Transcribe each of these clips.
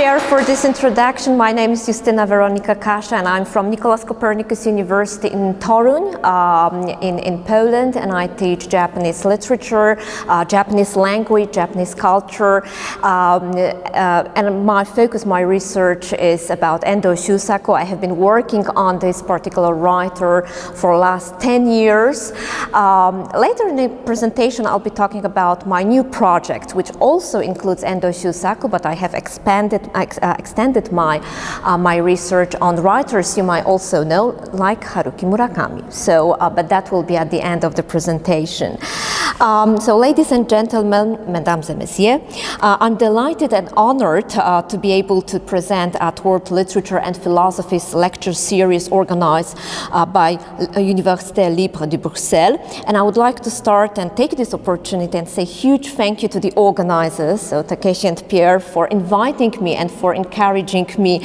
Chair, for this introduction. My name is J.Weronika and I'm from Nicolaus Copernicus University in Torun, in Poland, and I teach Japanese literature, Japanese language, Japanese culture, and my focus, my research is about Endo Shu saku. I have been working on this particular writer for the last 10 years. Later in the presentation, I'll be talking about my new project, which also includes Endo Shu saku, but I have extended my research on writers you might also know, like Haruki Murakami. So, but that will be at the end of the presentation. So, ladies and gentlemen, mesdames et messieurs, I'm delighted and honored to be able to present at World Literature and Philosophies Lecture Series organized by Universiteit Libre de Bruxelles. And I would like to start and take this opportunity and say huge thank you to the organizers, so Takeshi and Pierre, for inviting me and for encouraging me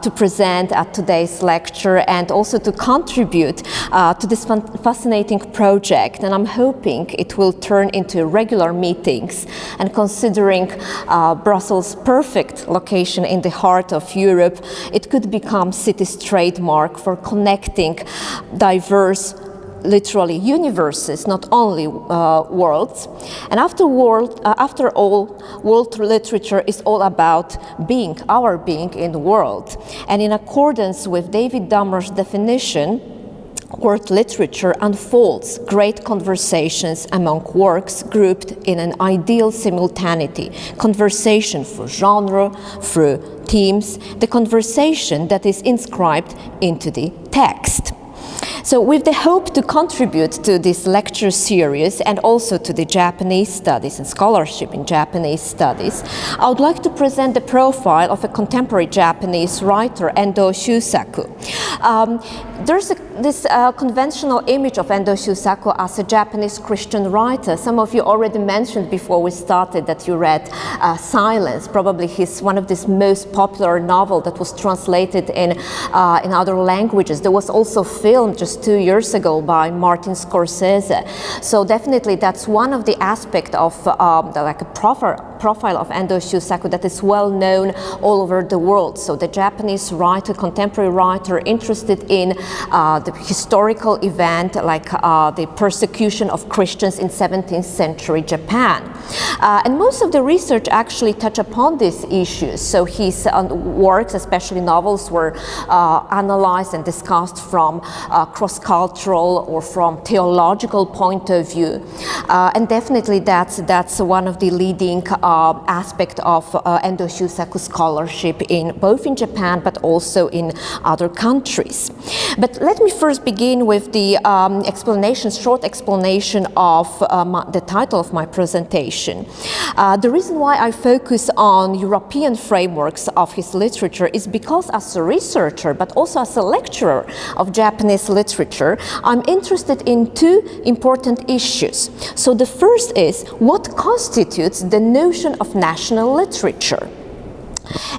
to present at today's lecture and also to contribute to this fascinating project. And I'm hoping it will turn into regular meetings, and considering Brussels' perfect location in the heart of Europe, it could become city's trademark for connecting diverse, literally universes, not only worlds. And after all, world literature is all about being, our being in the world. And in accordance with David Dummer's definition, world literature unfolds great conversations among works grouped in an ideal simultaneity. Conversation through genre, through themes, the conversation that is inscribed into the text. So with the hope to contribute to this lecture series and also to the Japanese studies and scholarship in Japanese studies, I would like to present the profile of a contemporary Japanese writer, Endo Shu saku. There's this conventional image of Endo Shu saku as a Japanese Christian writer. Some of you already mentioned before we started that you read Silence, probably one of his most popular novel that was translated in other languages. There was also film just 2 years ago by Martin Scorsese. So definitely that's one of the aspects of like a profile of Endo Shu saku that is well known all over the world. So the Japanese writer, contemporary writer, interested in the historical event like the persecution of Christians in 17th century Japan. And most of the research actually touch upon these issues. So his works, especially novels, were analyzed and discussed from cross-cultural or from theological point of view. And definitely that's one of the leading aspect of Endo Shu saku scholarship both in Japan but also in other countries. But let me first begin with the short explanation of the title of my presentation. The reason why I focus on European frameworks of his literature is because as a researcher but also as a lecturer of Japanese literature, I'm interested in two important issues. So the first is what constitutes the notion of national literature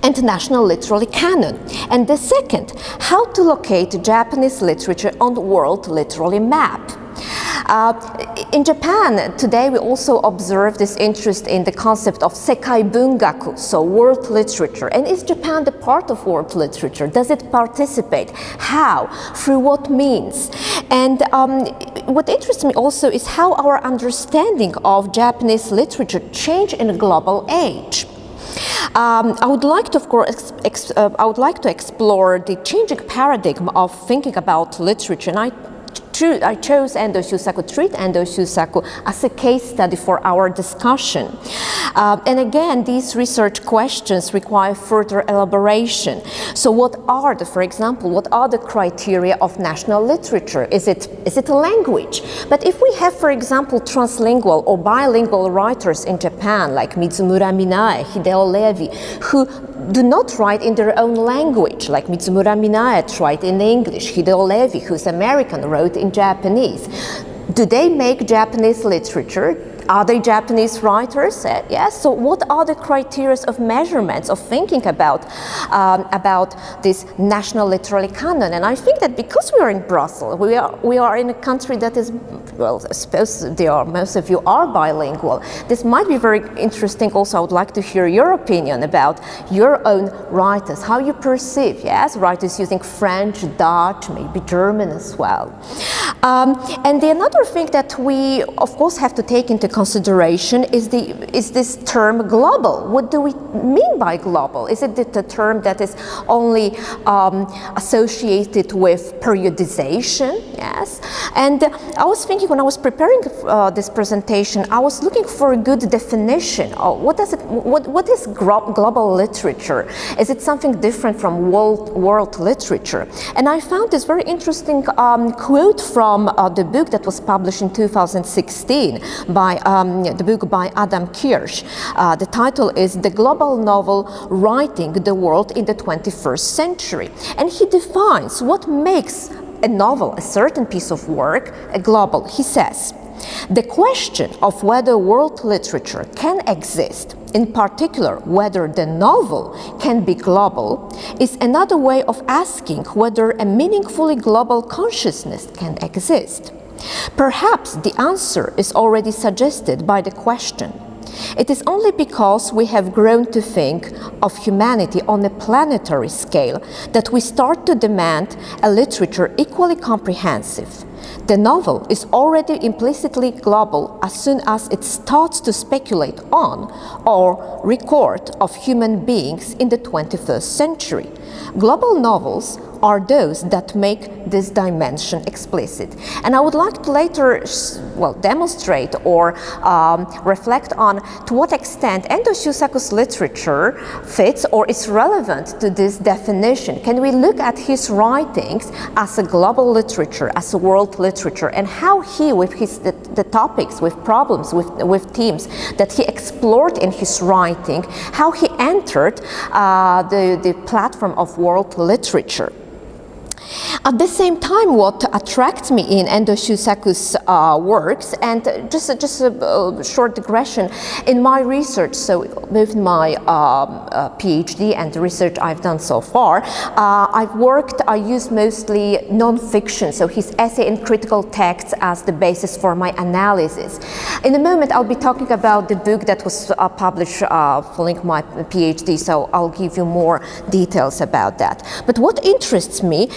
and national literary canon. And the second, how to locate Japanese literature on the world literary map. In Japan, today we also observe this interest in the concept of sekai bungaku, so world literature. And is Japan the part of world literature? Does it participate? How? Through what means? And what interests me also is how our understanding of Japanese literature changed in a global age. I would like to, of course, explore the changing paradigm of thinking about literature, and I chose Endo Shu saku, treat Endo Shu saku as a case study for our discussion. And again, these research questions require further elaboration. So for example, what are the criteria of national literature? Is it a language? But if we have, for example, translingual or bilingual writers in Japan, like Mitsumura Minae, Hideo Levi, who do not write in their own language, like Mitsumura Minae write in English, Hideo Levi, who's American, wrote in Japanese. Do they make Japanese literature? Are they Japanese writers? Yes. So what are the criteria of measurements of thinking about this national literary canon? And I think that because we are in Brussels, we are in a country that is, well, I suppose most of you are bilingual. This might be very interesting. Also, I would like to hear your opinion about your own writers, how you perceive, yes, writers using French, Dutch, maybe German as well. And another thing that we, of course, have to take into consideration is this term global. What do we mean by global? Is it the term that is only associated with periodization? Yes. And I was thinking when I was preparing this presentation, I was looking for a good definition. What is global literature? Is it something different from world literature? And I found this very interesting quote from the book that was published in 2016 by the book by Adam Kirsch. The title is The Global Novel Writing the World in the 21st Century. And he defines what makes a novel, a certain piece of work, a global. He says, the question of whether world literature can exist, in particular whether the novel can be global, is another way of asking whether a meaningfully global consciousness can exist. Perhaps the answer is already suggested by the question. It is only because we have grown to think of humanity on a planetary scale that we start to demand a literature equally comprehensive. The novel is already implicitly global as soon as it starts to speculate on or record of human beings in the 21st century. Global novels are those that make this dimension explicit. And I would like to later, demonstrate or reflect on to what extent Endo Shu saku's literature fits or is relevant to this definition. Can we look at his writings as a global literature, as a world literature, and how he, with the topics, with problems, with themes that he explored in his writing, how he entered the platform of world literature. At the same time, what attracts me in Endo Shu saku's works, and just a short digression, in my research, so both my PhD and the research I've done so far, I used mostly non-fiction, so his essay and critical texts as the basis for my analysis. In a moment, I'll be talking about the book that was published following my PhD, so I'll give you more details about that. But what interests me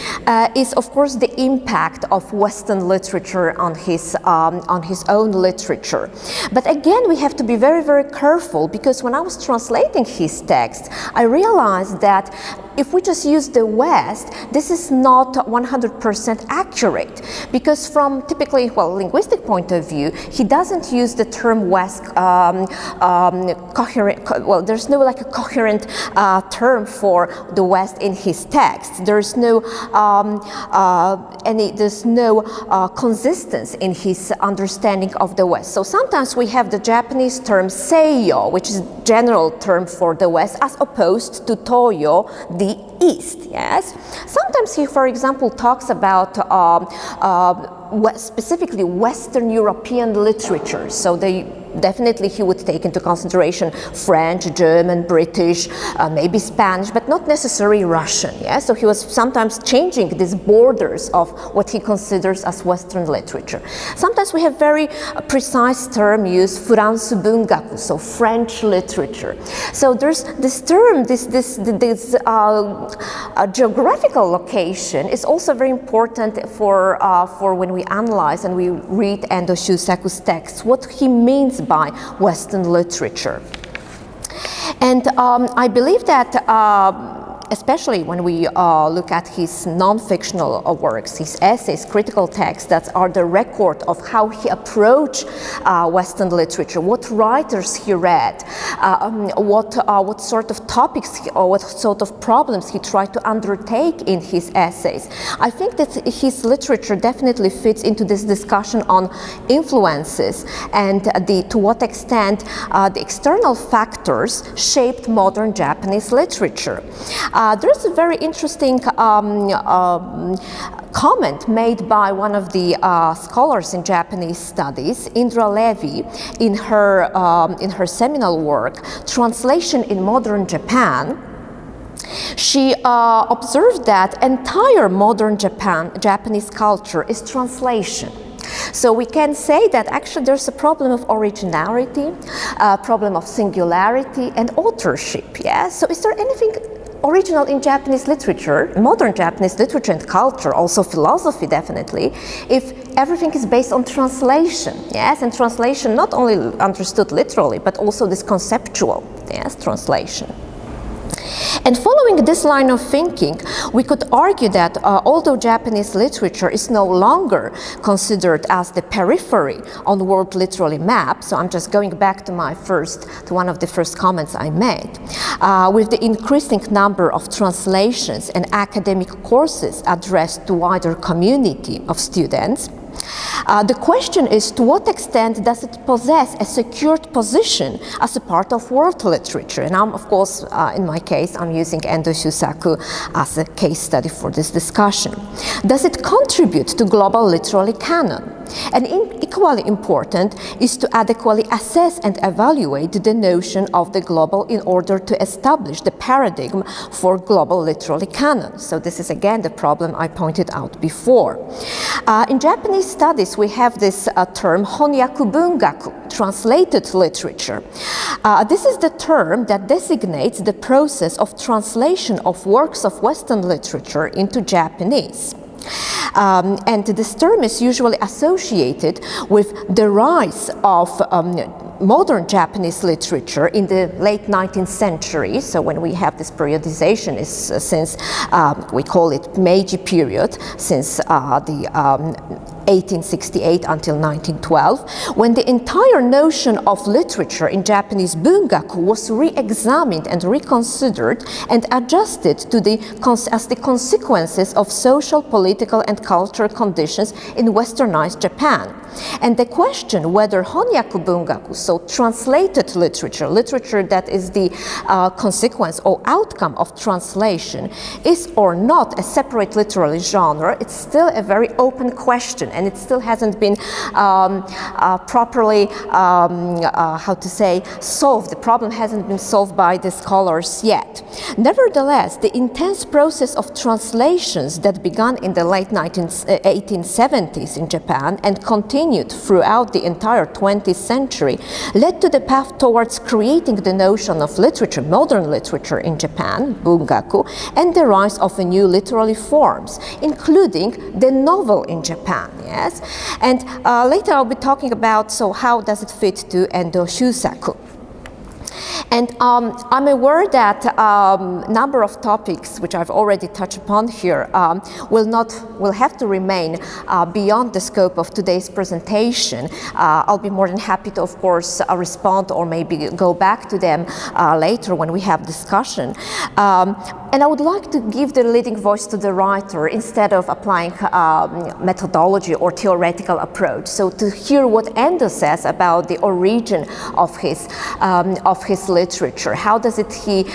is, of course, the impact of Western literature on his own literature. But again, we have to be very, very careful, because when I was translating his text, I realized that if we just use the West, this is not 100% accurate, because from typically, linguistic point of view, he doesn't use the term West coherent, there's no like a coherent term for the West in his text. There's no consistency in his understanding of the West. So sometimes we have the Japanese term Seiyo, which is a general term for the West, as opposed to Toyo, the East, yes? Sometimes he, for example, talks about specifically Western European literature. So definitely he would take into consideration French, German, British, maybe Spanish, but not necessarily Russian, yes? So he was sometimes changing these borders of what he considers as Western literature. Sometimes we have very precise term used, Furansu bungaku, so French literature. So there's this term, this geographical location is also very important for when we analyze and we read Endo Shu saku's texts, what he means by Western literature. And I believe that especially when we look at his non-fictional works, his essays, critical texts that are the record of how he approached Western literature, what writers he read, what sort of topics or what sort of problems he tried to undertake in his essays. I think that his literature definitely fits into this discussion on influences and to what extent the external factors shaped modern Japanese literature. There's a very interesting comment made by one of the scholars in Japanese studies, Indra Levy, in her seminal work, Translation in Modern Japan. She observed that entire modern Japanese culture is translation. So we can say that actually there's a problem of originality, a problem of singularity and authorship. Yeah? So is there anything original in Japanese literature, modern Japanese literature and culture, also philosophy definitely, if everything is based on translation? Yes, and translation not only understood literally, but also this conceptual, yes, translation. And following this line of thinking, we could argue that although Japanese literature is no longer considered as the periphery on world literary map, so I'm just going back to one of the first comments I made, with the increasing number of translations and academic courses addressed to wider community of students, the question is, to what extent does it possess a secured position as a part of world literature? And I'm, of course, in my case, I'm using Endo Shu saku as a case study for this discussion. Does it contribute to global literary canon? And equally important is to adequately assess and evaluate the notion of the global in order to establish the paradigm for global literary canon. So this is again the problem I pointed out before. In Japanese studies, we have this term honyaku bungaku, translated literature. This is the term that designates the process of translation of works of Western literature into Japanese. And this term is usually associated with the rise of modern Japanese literature in the late 19th century. So when we have this periodization is since, we call it Meiji period, since the 1868 until 1912, when the entire notion of literature in Japanese bungaku was re-examined and reconsidered and adjusted to as the consequences of social, political and cultural conditions in westernized Japan. And the question whether honyaku bungaku, so translated literature, literature that is the consequence or outcome of translation, is or not a separate literary genre, it's still a very open question, and it still hasn't been properly, solved. The problem hasn't been solved by the scholars yet. Nevertheless, the intense process of translations that began in the late 1870s in Japan and continued throughout the entire 20th century led to the path towards creating the notion of literature, modern literature in Japan, bungaku, and the rise of new literary forms, including the novel in Japan. Yes, and later I'll be talking about how does it fit to Endo Shu saku. And I'm aware that number of topics which I've already touched upon here will have to remain beyond the scope of today's presentation. I'll be more than happy to, of course, respond or maybe go back to them later when we have discussion. And I would like to give the leading voice to the writer instead of applying methodology or theoretical approach. So to hear what Endo says about the origin of his literature, how does he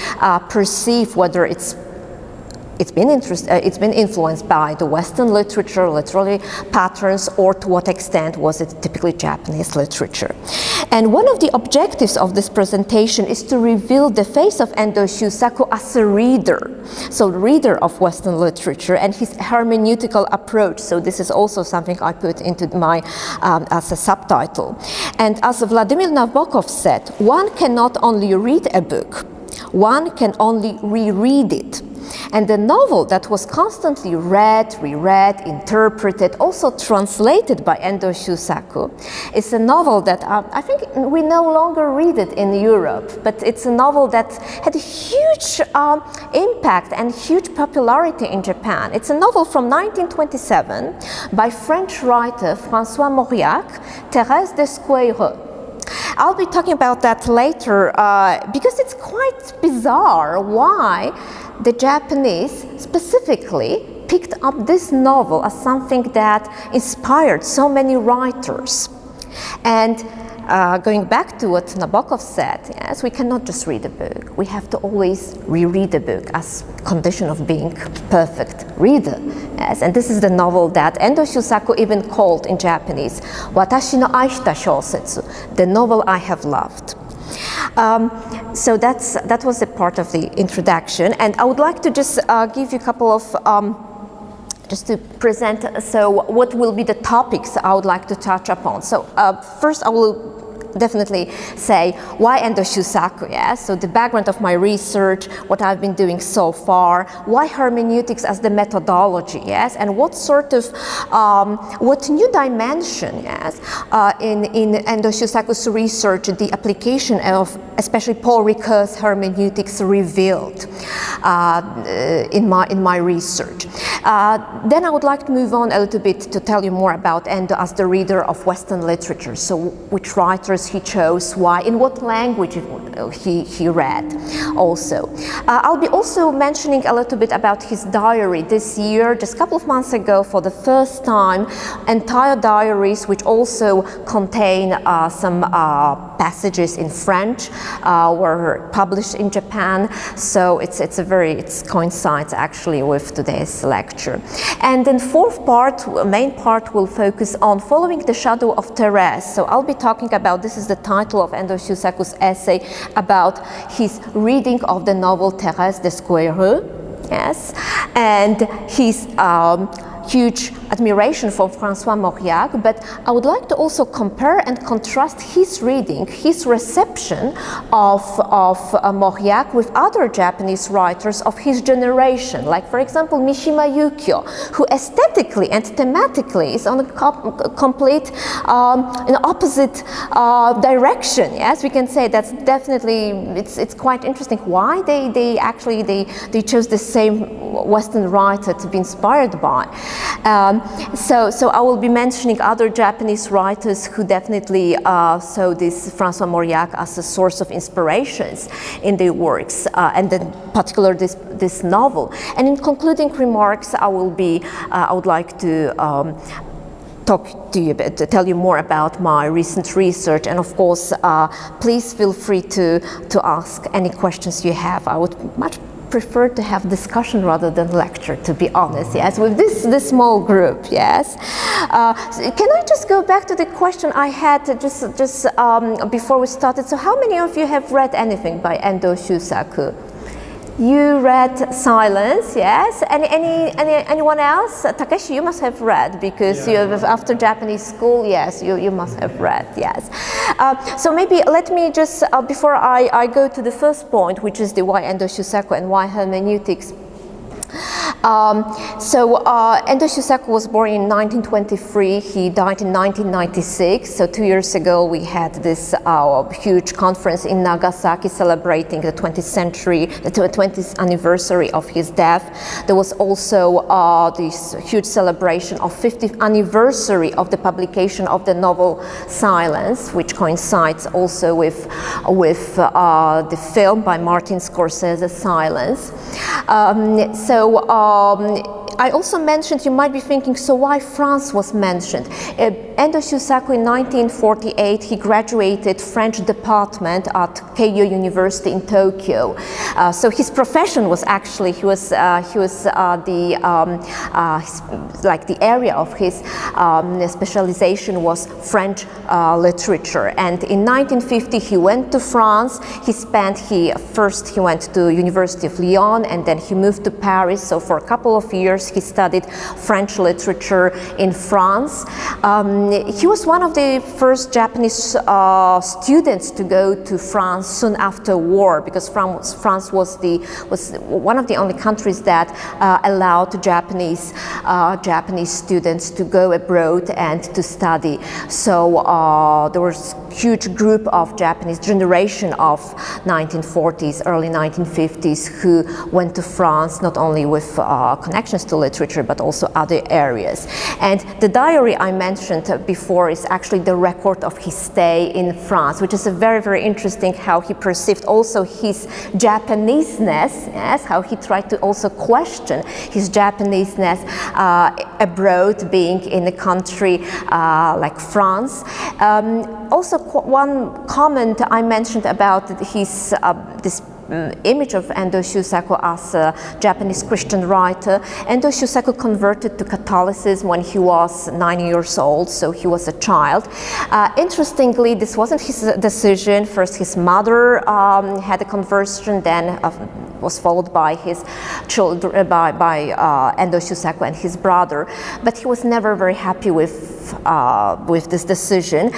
perceive whether it's been influenced by the Western literature, literary patterns, or to what extent was it typically Japanese literature. And one of the objectives of this presentation is to reveal the face of Endo Shu saku as a reader, so reader of Western literature, and his hermeneutical approach. So this is also something I put into my as a subtitle. And as Vladimir Nabokov said, one cannot only read a book, one can only reread it. And the novel that was constantly read, reread, interpreted, also translated by Endo Shu saku, is a novel that I think we no longer read it in Europe, but it's a novel that had a huge impact and huge popularity in Japan. It's a novel from 1927 by French writer François Mauriac, Thérèse Desqueyroux. I'll be talking about that later because it's quite bizarre why the Japanese specifically picked up this novel as something that inspired so many writers. And going back to what Nabokov said, yes, we cannot just read a book. We have to always reread a book as condition of being perfect reader. Yes, and this is the novel that Endo Shu saku even called in Japanese, Watashi no aishita shousetsu, the novel I have loved. So that was a part of the introduction, and I would like to just give you a couple of just to present, so what will be the topics I would like to touch upon. So first I will definitely say why Endo Shu saku, yeah? So the background of my research, what I've been doing so far, why hermeneutics as the methodology, yes, and what sort of, what new dimension, yes, in Endo Shu saku's research, the application of especially Paul Ricoeur's hermeneutics revealed in my research. Then I would like to move on a little bit to tell you more about Endo as the reader of Western literature, so which writers he chose, why, in what language he read also. I'll be also mentioning a little bit about his diary this year, just a couple of months ago, for the first time, entire diaries which also contain some passages in French were published in Japan, so it coincides actually with today's lecture. And then fourth part, main part, will focus on following the shadow of Thérèse. So I'll be talking about, this is the title of Endo Shu saku's essay, about his reading of the novel Thérèse des Squaireux, yes, and his huge admiration for François Mauriac, but I would like to also compare and contrast his reading, his reception of Mauriac with other Japanese writers of his generation, like for example Mishima Yukio, who aesthetically and thematically is on a complete in opposite direction. Yes, we can say that's definitely, it's quite interesting why they chose the same Western writer to be inspired by. So I will be mentioning other Japanese writers who definitely saw this François Mauriac as a source of inspirations in their works, and in particular this novel. And in concluding remarks, I would like to talk to you, to tell you more about my recent research, and of course, please feel free to ask any questions you have. I would much prefer to have discussion rather than lecture, to be honest, yes, with this small group, yes. Can I just go back to the question I had just before we started? So how many of you have read anything by Endo Shu saku? You read Silence, yes. Anyone else? Takeshi, you must have read, because you have, after Japanese school, yes, you must have read, yes. So maybe let me just, before I go to the first point, which is the why Endo Shu saku and why hermeneutics. Endo Shu saku was born in 1923, he died in 1996, so 2 years ago we had this huge conference in Nagasaki celebrating the 20th anniversary of his death. There was also this huge celebration of 50th anniversary of the publication of the novel Silence, which coincides also with the film by Martin Scorsese, Silence. I also mentioned, you might be thinking, so why France was mentioned? Endo Shu saku in 1948, he graduated French department at Keio University in Tokyo. So his profession was actually, the area of his specialization was French literature. And in 1950 he went to France. First he went to University of Lyon, and then he moved to Paris. So for a couple of years he studied French literature in France. He was one of the first Japanese students to go to France soon after war, because France was one of the only countries that allowed Japanese students to go abroad and to study. So there was a huge group of Japanese generation of 1940s, early 1950s who went to France, not only with connections to literature but also other areas. And the diary I mentioned before is actually the record of his stay in France, which is a very, very interesting how he perceived also his Japaneseness, yes, how he tried to also question his Japaneseness abroad, being in a country like France. Also, one comment I mentioned about his this image of Endo Shu saku as a Japanese Christian writer. Endo Shu saku converted to Catholicism when he was 9 years old, so he was a child. Interestingly, this wasn't his decision. First, his mother had a conversion, then was followed by his children, by Endo Shu saku and his brother. But he was never very happy with this decision.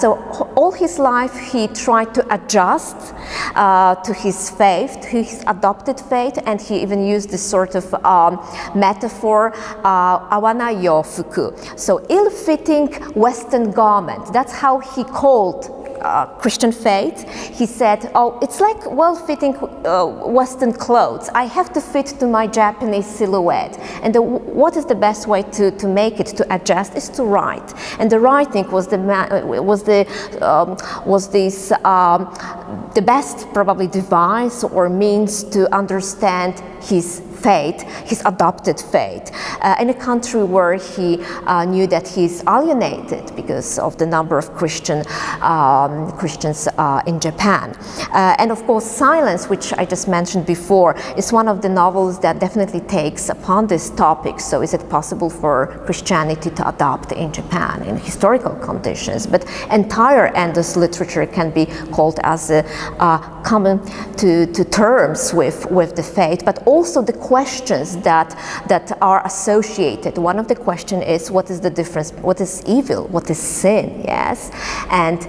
So all his life he tried to adjust to his faith, to his adopted faith, and he even used this sort of metaphor, awana yofuku, so ill-fitting Western garment. That's how he called Christian faith. He said, oh, it's like well-fitting Western clothes. I have to fit to my Japanese silhouette. And what is the best way to make it, to adjust, is to write. And the writing was the best probably device or means to understand his faith, his adopted faith, in a country where he knew that he's alienated because of the number of Christians in Japan. And of course, Silence, which I just mentioned before, is one of the novels that definitely takes upon this topic. So is it possible for Christianity to adopt in Japan in historical conditions? But entire Endo's literature can be called as common to terms with the faith, but also the questions that are associated. One of the questions is, what is the difference? What is evil? What is sin? Yes, and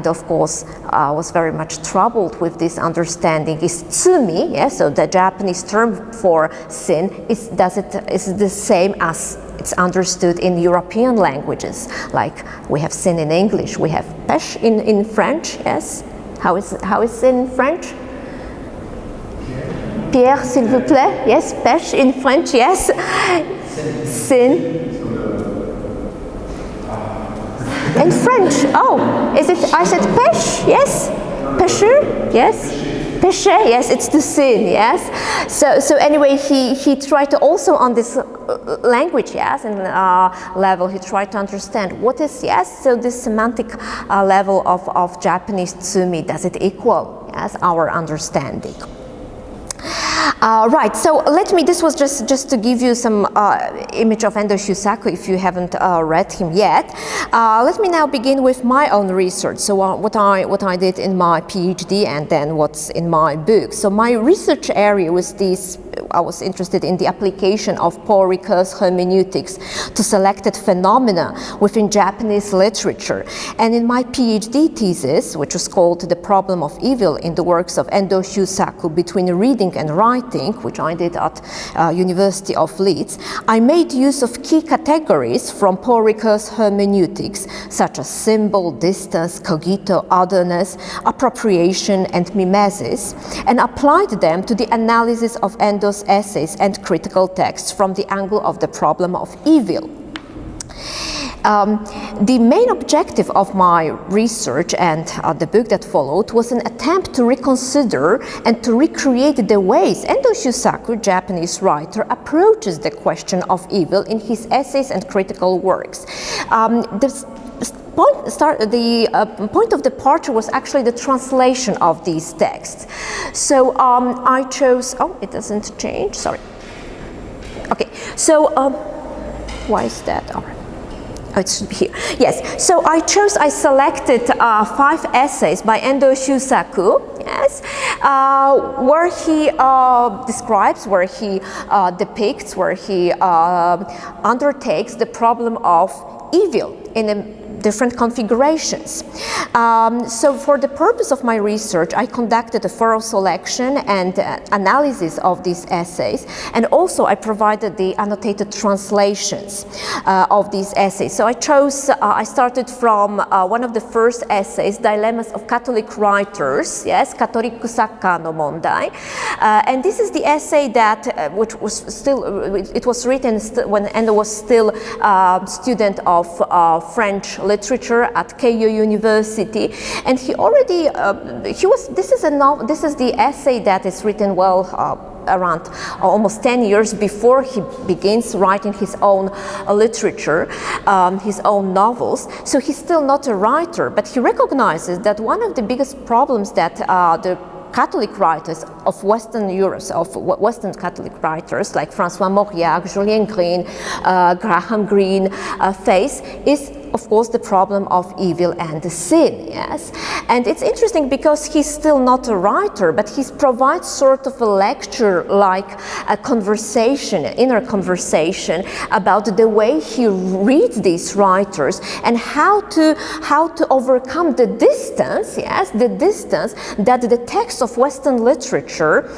of course was very much troubled with this understanding. Is tsumi? Yes, so the Japanese term for sin is the same as it's understood in European languages. Like we have sin in English, we have pêche in French. Yes, how is sin in French? Pierre, s'il vous plaît. Yes, pêche in French, yes. Sin. In French, oh, is it, I said pêche, yes. Pécheur, yes. Péché, yes, it's the sin, yes. So anyway, he tried to also on this language, yes, and level, he tried to understand what is, yes, so this semantic level of Japanese tsumi, does it equal, yes, our understanding? Right, so this was just to give you some image of Endo Shu saku if you haven't read him yet. Let me now begin with my own research, so what I did in my PhD and then what's in my book. So my research area was this. I was interested in the application of Paul Ricoeur's hermeneutics to selected phenomena within Japanese literature. And in my PhD thesis, which was called The Problem of Evil in the Works of Endo Shu saku Between Reading and Writing, which I did at University of Leeds, I made use of key categories from Paul Ricoeur's hermeneutics, such as symbol, distance, cogito, otherness, appropriation, and mimesis, and applied them to the analysis of Endo's essays and critical texts from the angle of the problem of evil. The main objective of my research and the book that followed was an attempt to reconsider and to recreate the ways Endo Shu saku, Japanese writer, approaches the question of evil in his essays and critical works. The point of departure was actually the translation of these texts. So I chose, oh, it doesn't change, sorry. Okay, so why is that? All right. Oh, it should be here. Yes, so I selected 5 essays by Endo Shu saku, yes, where he describes, where he depicts, where he undertakes the problem of evil in different configurations. So for the purpose of my research, I conducted a thorough selection and analysis of these essays, and also I provided the annotated translations of these essays. So I started from one of the first essays, Dilemmas of Catholic Writers, yes, Katoriku Sakka no Mondai. And this is the essay that, which was still, it was written when Endo was still a student of French literature at Keio University. And he already, this is the essay that is written around almost 10 years before he begins writing his own literature, his own novels. So he's still not a writer, but he recognizes that one of the biggest problems that the Catholic writers of Western Europe, of Western Catholic writers like François Mauriac, Julien Green, Graham Greene face is, of course, the problem of evil and the sin, yes? And it's interesting because he's still not a writer, but he provides sort of a lecture, like a conversation, an inner conversation about the way he reads these writers and how to overcome the distance, yes, the distance that the text of Western literature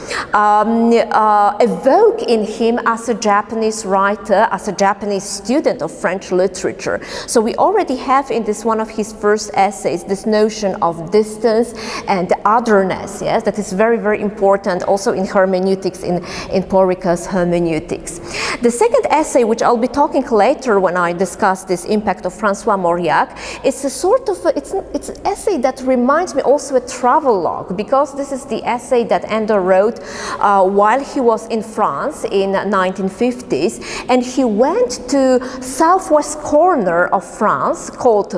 evoke in him as a Japanese writer, as a Japanese student of French literature. So we already have in this one of his first essays this notion of distance and otherness, yes, that is very, very important also in hermeneutics, in Porika's hermeneutics. The second essay, which I'll be talking later when I discuss this impact of François Mauriac, is a sort of, it's an essay that reminds me also a travel log, because this is the essay that Endo wrote while he was in France in 1950s, and he went to southwest corner of France called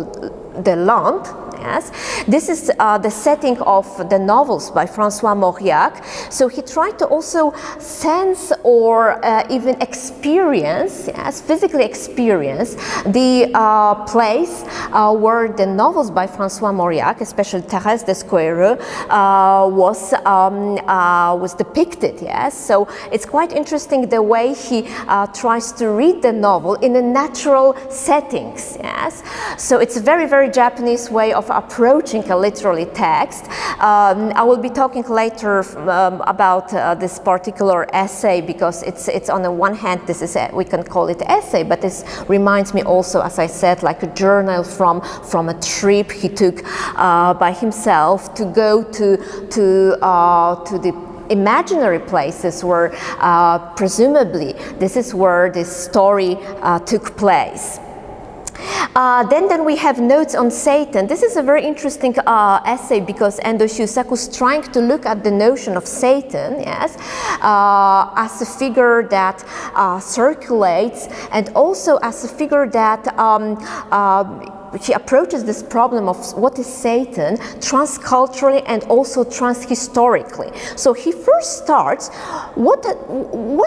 the Land. Yes. This is the setting of the novels by François Mauriac. So he tried to also sense or even experience, yes, physically experience the place where the novels by François Mauriac, especially Thérèse Desqueyroux, was depicted. Yes. So it's quite interesting the way he tries to read the novel in a natural settings. Yes. So it's a very, very Japanese way of approaching a literary text. I will be talking later about this particular essay, because it's on the one hand, this is we can call it essay, but this reminds me also, as I said, like a journal from a trip he took by himself to go to the imaginary places where presumably this is where this story took place. Then we have Notes on Satan. This is a very interesting essay, because Endo Shu saku is trying to look at the notion of Satan, yes, as a figure that circulates, and also as a figure that he approaches this problem of what is Satan transculturally and also transhistorically. So he first starts, what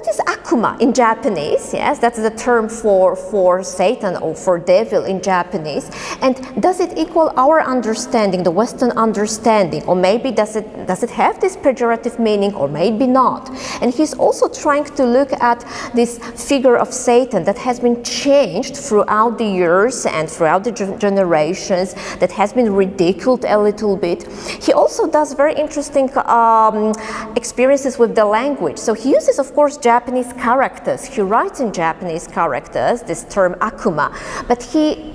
is akuma in Japanese? Yes, that's the term for Satan or for devil in Japanese. And does it equal our understanding, the Western understanding, or maybe does it have this pejorative meaning, or maybe not? And he's also trying to look at this figure of Satan that has been changed throughout the years and throughout the generations, that has been ridiculed a little bit. He also does very interesting experiences with the language. So he uses, of course, Japanese characters. He writes in Japanese characters, this term akuma, but he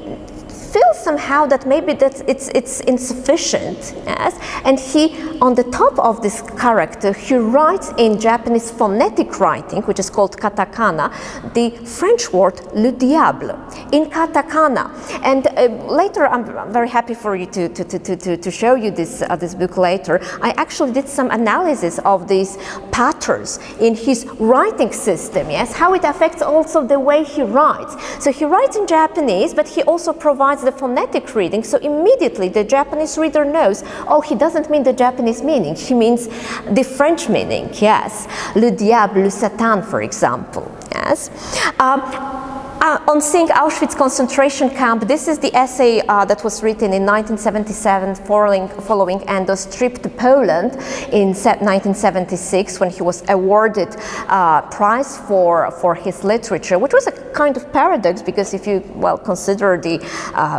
feels somehow that maybe it's insufficient, yes? And he, on the top of this character, he writes in Japanese phonetic writing, which is called katakana, the French word le diable in katakana. And later, I'm very happy for you to show you this book later. I actually did some analysis of these patterns in his writing system, yes, how it affects also the way he writes. So he writes in Japanese, but he also provides the phonetic reading, so immediately the Japanese reader knows, oh, he doesn't mean the Japanese meaning, he means the French meaning, yes. Le diable, le Satan, for example, yes. On seeing Auschwitz concentration camp, this is the essay that was written in 1977 following Endo's trip to Poland in 1976 when he was awarded prize for his literature, which was a kind of paradox because if you consider the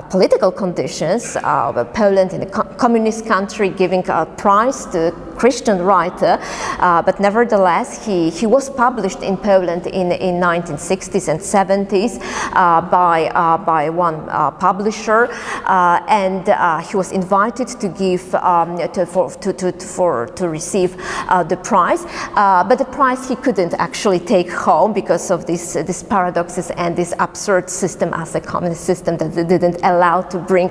political conditions of Poland in a communist country giving a prize to Christian writer, but nevertheless he was published in Poland in 1960s and 70s by one publisher, and he was invited to give to receive the prize, but the prize he couldn't actually take home because of these paradoxes and this absurd system as a communist system that didn't allow to bring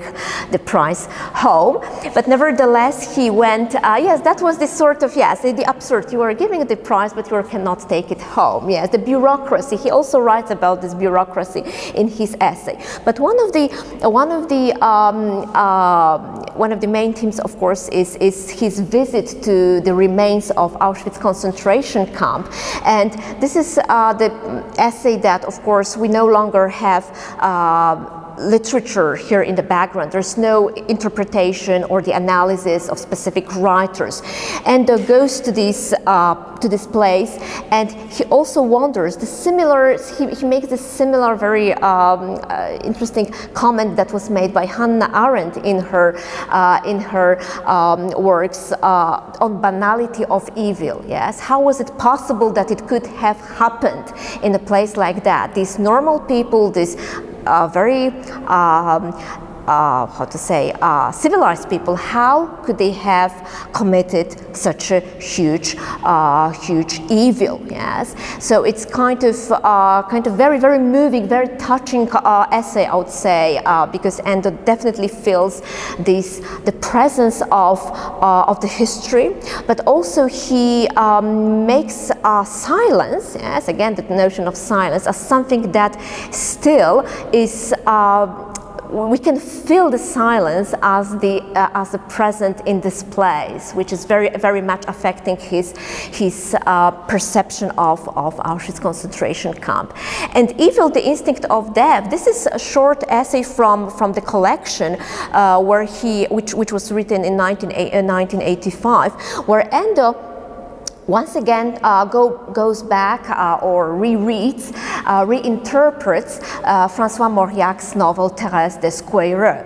the prize home. But nevertheless he went, yes, that was this sort of, yes, the absurd, you are giving the prize but you cannot take it home. Yes, the bureaucracy, he also writes about this bureaucracy in his essay. But one of the main themes, of course, is his visit to the remains of Auschwitz concentration camp, and this is the essay that, of course, we no longer have literature here in the background. There's no interpretation or the analysis of specific writers. Endo goes to this place, and he also wonders the similar. He makes this similar, very interesting comment that was made by Hannah Arendt in her works on banality of evil. Yes, how was it possible that it could have happened in a place like that? These normal people, these very civilized people, how could they have committed such a huge evil? Yes, so it's kind of very, very moving, very touching essay, I would say, because Endo definitely feels the presence of the history, but also he makes silence, yes, again the notion of silence, as something that still is. We can feel the silence as the present in this place, which is very, very much affecting his perception of Auschwitz concentration camp. And Evil, the Instinct of Death. This is a short essay from the collection which was written in 1985, where Endo once again goes back or reinterprets François Mauriac's novel Thérèse Desqueyroux.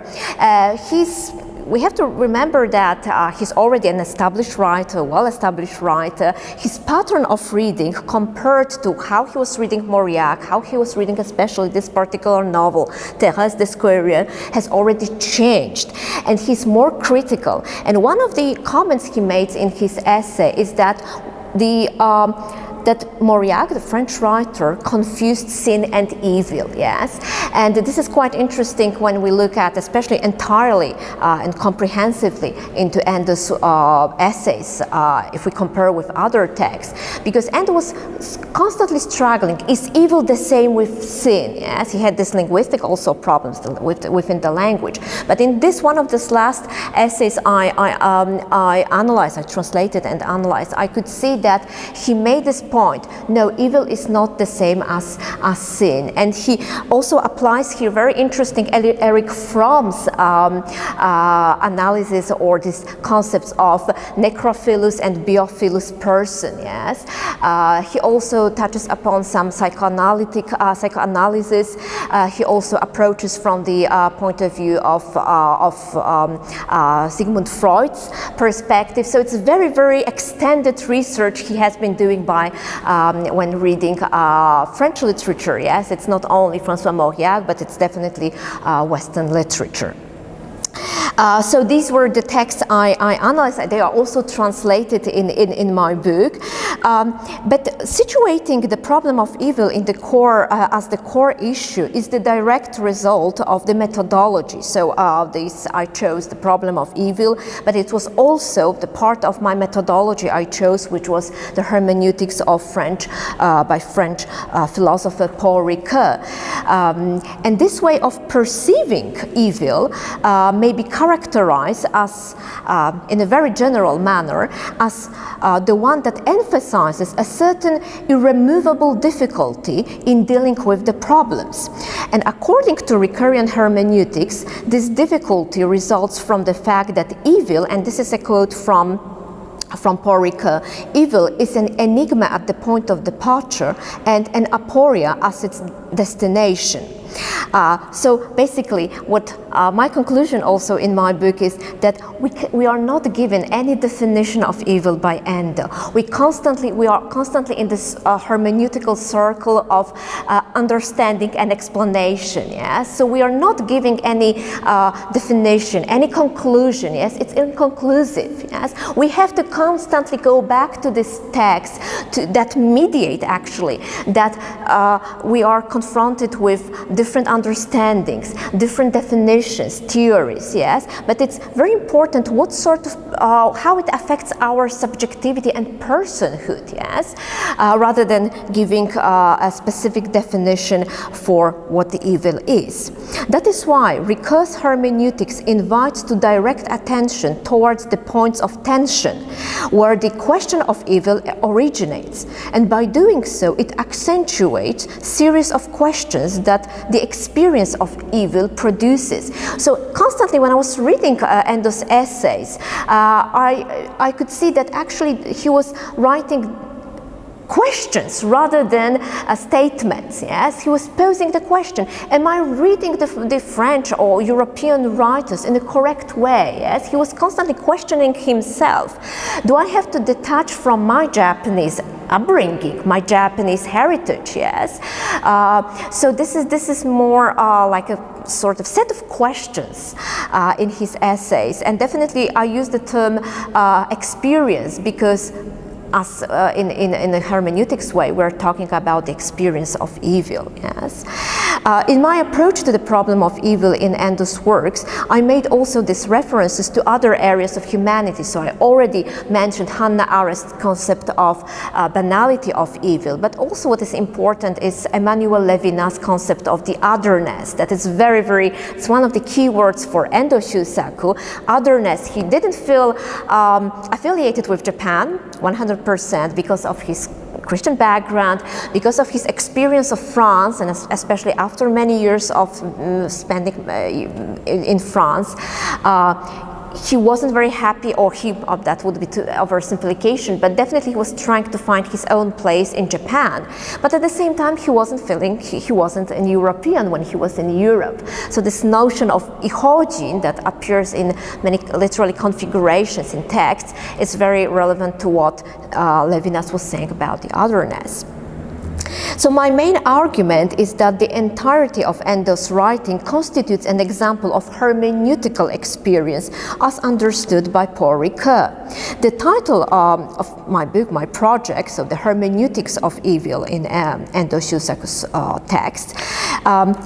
We have to remember that he's already an established writer, well-established writer. His pattern of reading compared to how he was reading Mauriac, how he was reading especially this particular novel, Thérèse Desqueyroux, has already changed, and he's more critical. And one of the comments he makes in his essay is that that Mauriac, the French writer, confused sin and evil, yes? And this is quite interesting when we look at, especially entirely and comprehensively into Endo's essays, if we compare with other texts, because Endo was constantly struggling. Is evil the same with sin? Yes, he had this linguistic also problems within the language. But in this one of these last essays I analyzed, I translated and analyzed, I could see that he made this point. No, evil is not the same as sin. And he also applies here very interesting Erich Fromm's analysis or these concepts of necrophilus and biophilus person, yes. He also touches upon some psychoanalysis. He also approaches from the point of view of Sigmund Freud's perspective. So it's very, very extended research he has been doing by when reading French literature. Yes, it's not only François Mauriac, but it's definitely Western literature. So these were the texts I analyzed. They are also translated in my book. But situating the problem of evil in the core as the core issue is the direct result of the methodology. So I chose the problem of evil, but it was also the part of my methodology I chose, which was the hermeneutics of French by French philosopher Paul Ricoeur. And this way of perceiving evil may be characterized as, in a very general manner, as the one that emphasizes a certain irremovable difficulty in dealing with the problems. And according to recurrent hermeneutics, this difficulty results from the fact that evil, and this is a quote from Paul Ricoeur, evil is an enigma at the point of departure and an aporia as its destination. So basically, what my conclusion also in my book is that we are not given any definition of evil by Endo. We are constantly in this hermeneutical circle of understanding and explanation. Yes, so we are not giving any definition, any conclusion. Yes, it's inconclusive. Yes, we have to constantly go back to this text that mediate actually that we are confronted with different understandings, different definitions, theories, yes, but it's very important what sort of, how it affects our subjectivity and personhood, yes, rather than giving a specific definition for what the evil is. That is why Ricoeur's hermeneutics invites to direct attention towards the points of tension, where the question of evil originates, and by doing so, it accentuates series of questions that the experience of evil produces. So constantly when I was reading Endo's essays, I could see that actually he was writing questions rather than statements. Yes, he was posing the question: am I reading the French or European writers in the correct way? Yes, he was constantly questioning himself. Do I have to detach from my Japanese upbringing, my Japanese heritage? Yes. So this is more like a sort of set of questions in his essays, and definitely I use the term experience because as in a hermeneutics way, we're talking about the experience of evil. Yes. In my approach to the problem of evil in Endo's works, I made also these references to other areas of humanity. So I already mentioned Hannah Arendt's concept of banality of evil, but also what is important is Emmanuel Levinas's concept of the otherness. That is it's one of the key words for Endo Shu saku, otherness. He didn't feel affiliated with Japan 100% because of his Christian background, because of his experience of France, and especially after many years of spending in France, he wasn't very happy, or that would be too oversimplification, but definitely he was trying to find his own place in Japan. But at the same time, he wasn't feeling he wasn't an European when he was in Europe. So this notion of ihojin that appears in many literary configurations in texts is very relevant to what Levinas was saying about the otherness. So my main argument is that the entirety of Endo's writing constitutes an example of hermeneutical experience as understood by Paul Ricoeur. The title of my book, my project, so the hermeneutics of evil in Endo Shu saku's text,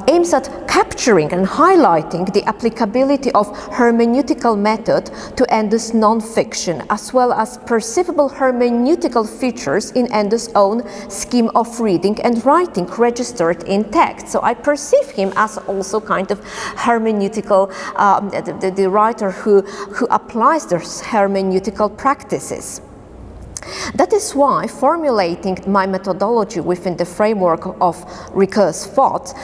aims at capturing and highlighting the applicability of hermeneutical method to Endo's non-fiction, as well as perceivable hermeneutical features in Endo's own scheme of reading and writing registered in text. So I perceive him as also kind of hermeneutical, the writer who applies their hermeneutical practices. That is why formulating my methodology within the framework of Ricoeur's thought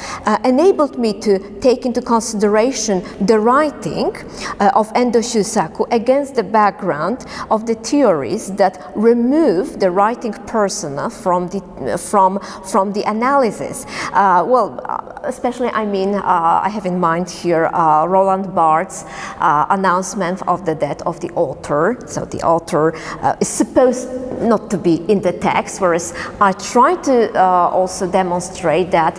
enabled me to take into consideration the writing of Endo Shu saku against the background of the theories that remove the writing persona from the analysis. Especially I have in mind here Roland Barthes' announcement of the death of the author. So the author is supposed not to be in the text, whereas I try to also demonstrate that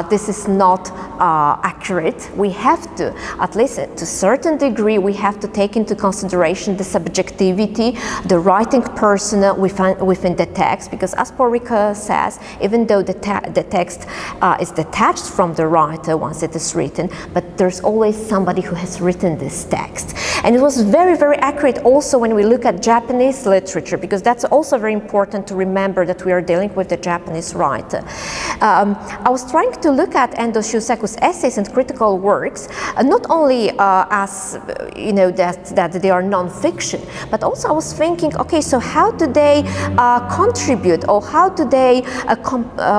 this is not accurate. We have to, at least to a certain degree, we have to take into consideration the subjectivity, the writing persona within the text, because as Paul Ricoeur says, even though the text is detached from the writer once it is written, but there's always somebody who has written this text. And it was very, very accurate also when we look at Japanese literature, because that's also very important to remember that we are dealing with the Japanese writer. I was trying to look at Endo Shu saku's essays and critical works, not only as, that they are non-fiction, but also I was thinking, okay, so how do they contribute, or how do they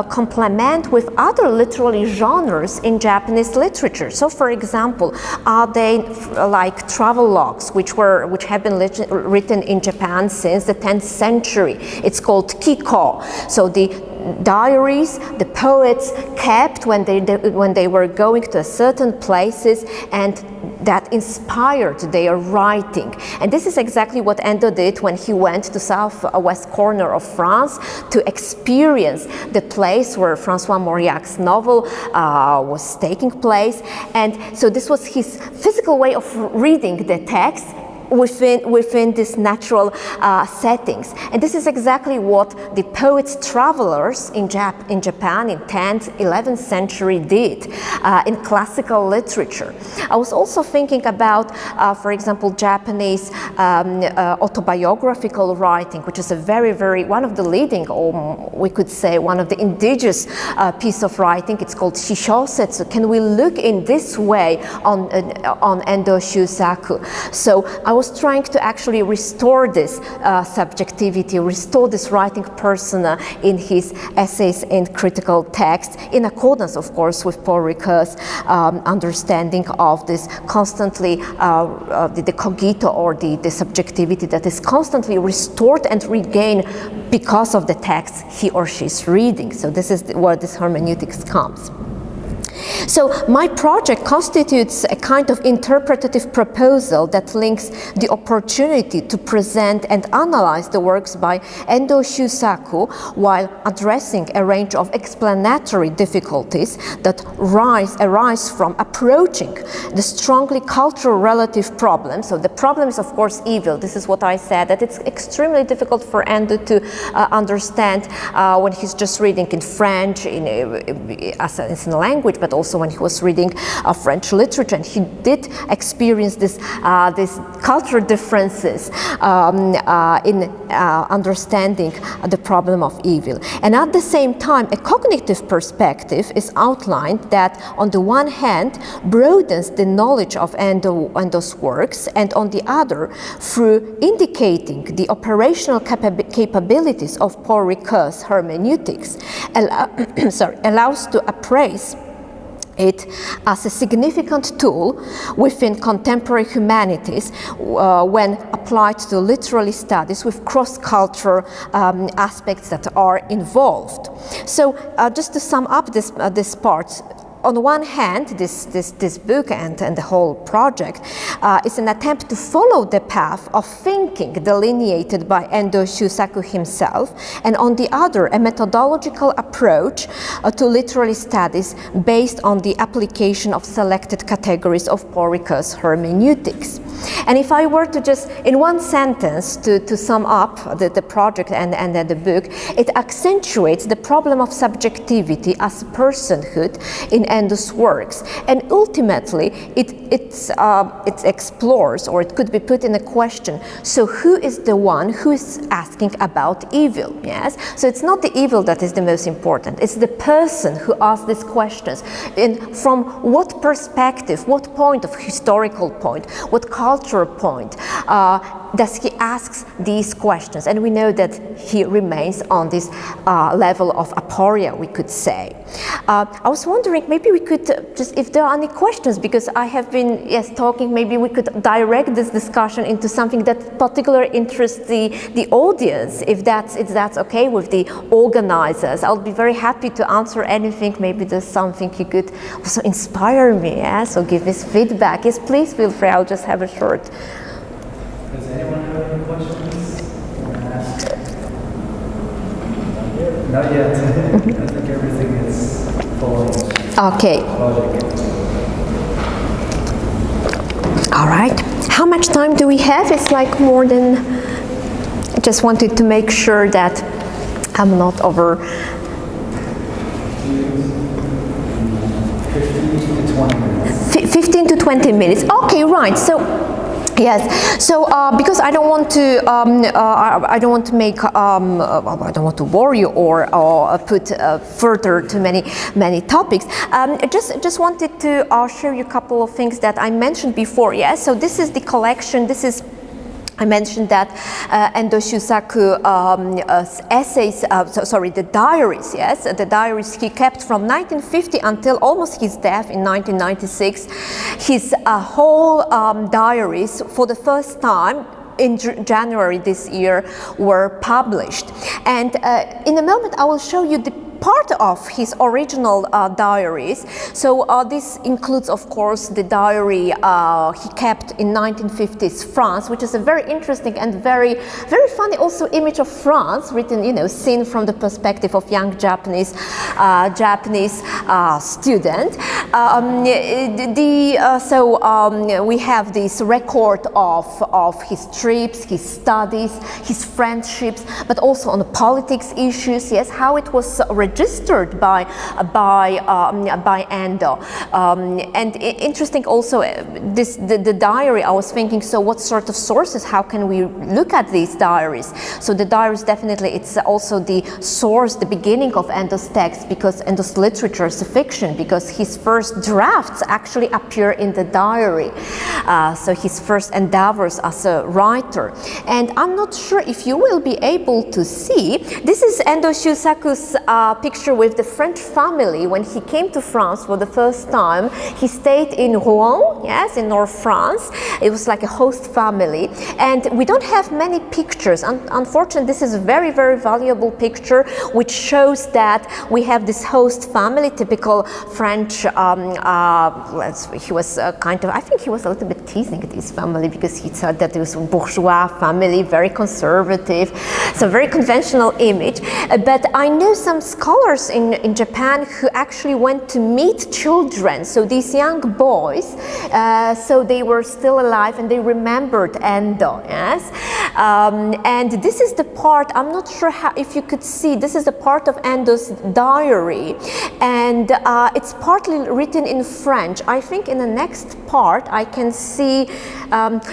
complement with other literary genres in Japanese literature? So, for example, are they like travelogues, which have been written in Japan since the 10th century? It's called kiko. So the diaries the poets kept when they were going to certain places, and that inspired their writing. And this is exactly what Endo did when he went to southwest corner of France to experience the place where Francois Mauriac's novel was taking place. And so this was his physical way of reading the text within these natural settings. And this is exactly what the poets travelers in Japan in 10th, 11th century did in classical literature. I was also thinking about, for example, Japanese autobiographical writing, which is a very, very, one of the leading, or we could say one of the indigenous piece of writing. It's called shishosetsu. Can we look in this way on Endo Shu saku? So I was trying to actually restore this subjectivity, restore this writing persona in his essays and critical text, in accordance, of course, with Paul Ricoeur's understanding of this constantly, the cogito, or the subjectivity that is constantly restored and regained because of the text he or she is reading. So this is where this hermeneutics comes. So my project constitutes a kind of interpretative proposal that links the opportunity to present and analyze the works by Endo Shu saku while addressing a range of explanatory difficulties that arise from approaching the strongly cultural relative problem. So the problem is, of course, evil. This is what I said, that it's extremely difficult for Endo to understand when he's just reading in French as a language, but also when he was reading French literature, and he did experience these cultural differences in understanding the problem of evil. And at the same time, a cognitive perspective is outlined that, on the one hand, broadens the knowledge of Endo's works, and on the other, through indicating the operational capabilities of Paul Ricoeur's hermeneutics, allows to appraise it as a significant tool within contemporary humanities when applied to literary studies with cross-cultural aspects that are involved. So just to sum up this part, on the one hand, this book and the whole project is an attempt to follow the path of thinking delineated by Endo Shu saku himself, and on the other, a methodological approach to literary studies based on the application of selected categories of Paul Ricoeur's hermeneutics. And if I were to just, in one sentence, to sum up the project and the book, it accentuates the problem of subjectivity as personhood in Endo's works, and ultimately it explores, or it could be put in a question, so who is the one who is asking about evil? Yes, so it's not the evil that is the most important, it's the person who asks these questions, and from what perspective, what point of historical point, what cultural point does he ask these questions? And we know that he remains on this level of aporia, we could say. I was wondering, maybe we could just, if there are any questions, because I have been talking, maybe we could direct this discussion into something that particularly interests the audience, if that's okay with the organizers. I'll be very happy to answer anything. Maybe there's something you could also inspire me, yes, or give us feedback. Yes, please feel free. I'll just have a short. Does anyone have any questions? Not yet. I think everything is following. Okay. All right. How much time do we have? It's like more than. I just wanted to make sure that I'm not over. 20 minutes. 15 to 20 minutes. Okay, right. So. Yes. So because I don't want to, I don't want to make, I don't want to bore you or put further to many topics. Just wanted to show you a couple of things that I mentioned before. Yes. So this is the collection. This is. I mentioned that Endo Shu saku essays, the diaries, yes, the diaries he kept from 1950 until almost his death in 1996. His whole diaries, for the first time, in January this year, were published. And in a moment I will show you the part of his original diaries. So this includes, of course, the diary he kept in 1950s France, which is a very interesting and very funny also image of France, written, you know, seen from the perspective of young Japanese student. We have this record of his trips, his studies, his friendships, but also on the politics issues. Yes, how it was registered by Endo. And interesting also, the diary, I was thinking, so what sort of sources, how can we look at these diaries? So the diaries, definitely, it's also the source, the beginning of Endo's text, because Endo's literature is a fiction, because his first drafts actually appear in the diary. So his first endeavors as a writer. And I'm not sure if you will be able to see, this is Endo Shu saku's picture with the French family when he came to France for the first time. He stayed in Rouen, yes, in North France. It was like a host family, and we don't have many pictures. Unfortunately, this is a very valuable picture which shows that we have this host family, typical French. He was kind of, I think he was a little bit teasing this family because he said that it was a bourgeois family, very conservative, so very conventional image. But I know some scholars in Japan who actually went to meet children, so these young boys, so they were still alive and they remembered Endo, yes? And this is the part, I'm not sure if you could see, this is the part of Endo's diary, and it's partly written in French. I think in the next part I can see,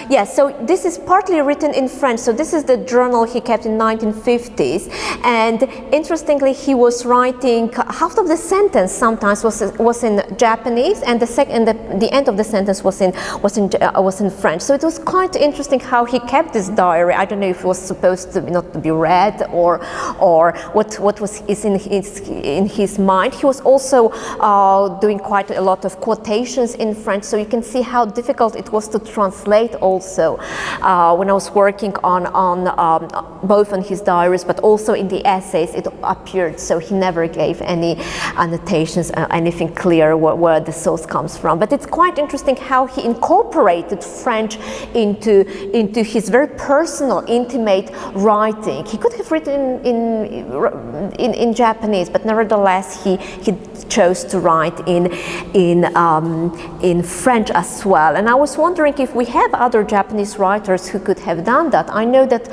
yes, so this is partly written in French, so this is the journal he kept in 1950s, and interestingly he was writing, half of the sentence sometimes was in Japanese, and the end of the sentence was in French. So it was quite interesting how he kept this diary. I don't know if it was supposed to not to be read or what was in his mind. He was also doing quite a lot of quotations in French, so you can see how difficult it was to translate also when I was working on both on his diaries but also in the essays. It appeared, so he never gave any annotations, anything clear where the source comes from. But it's quite interesting how he incorporated French into his very personal, intimate writing. He could have written in Japanese, but nevertheless he chose to write in French as well. And I was wondering if we have other Japanese writers who could have done that. I know that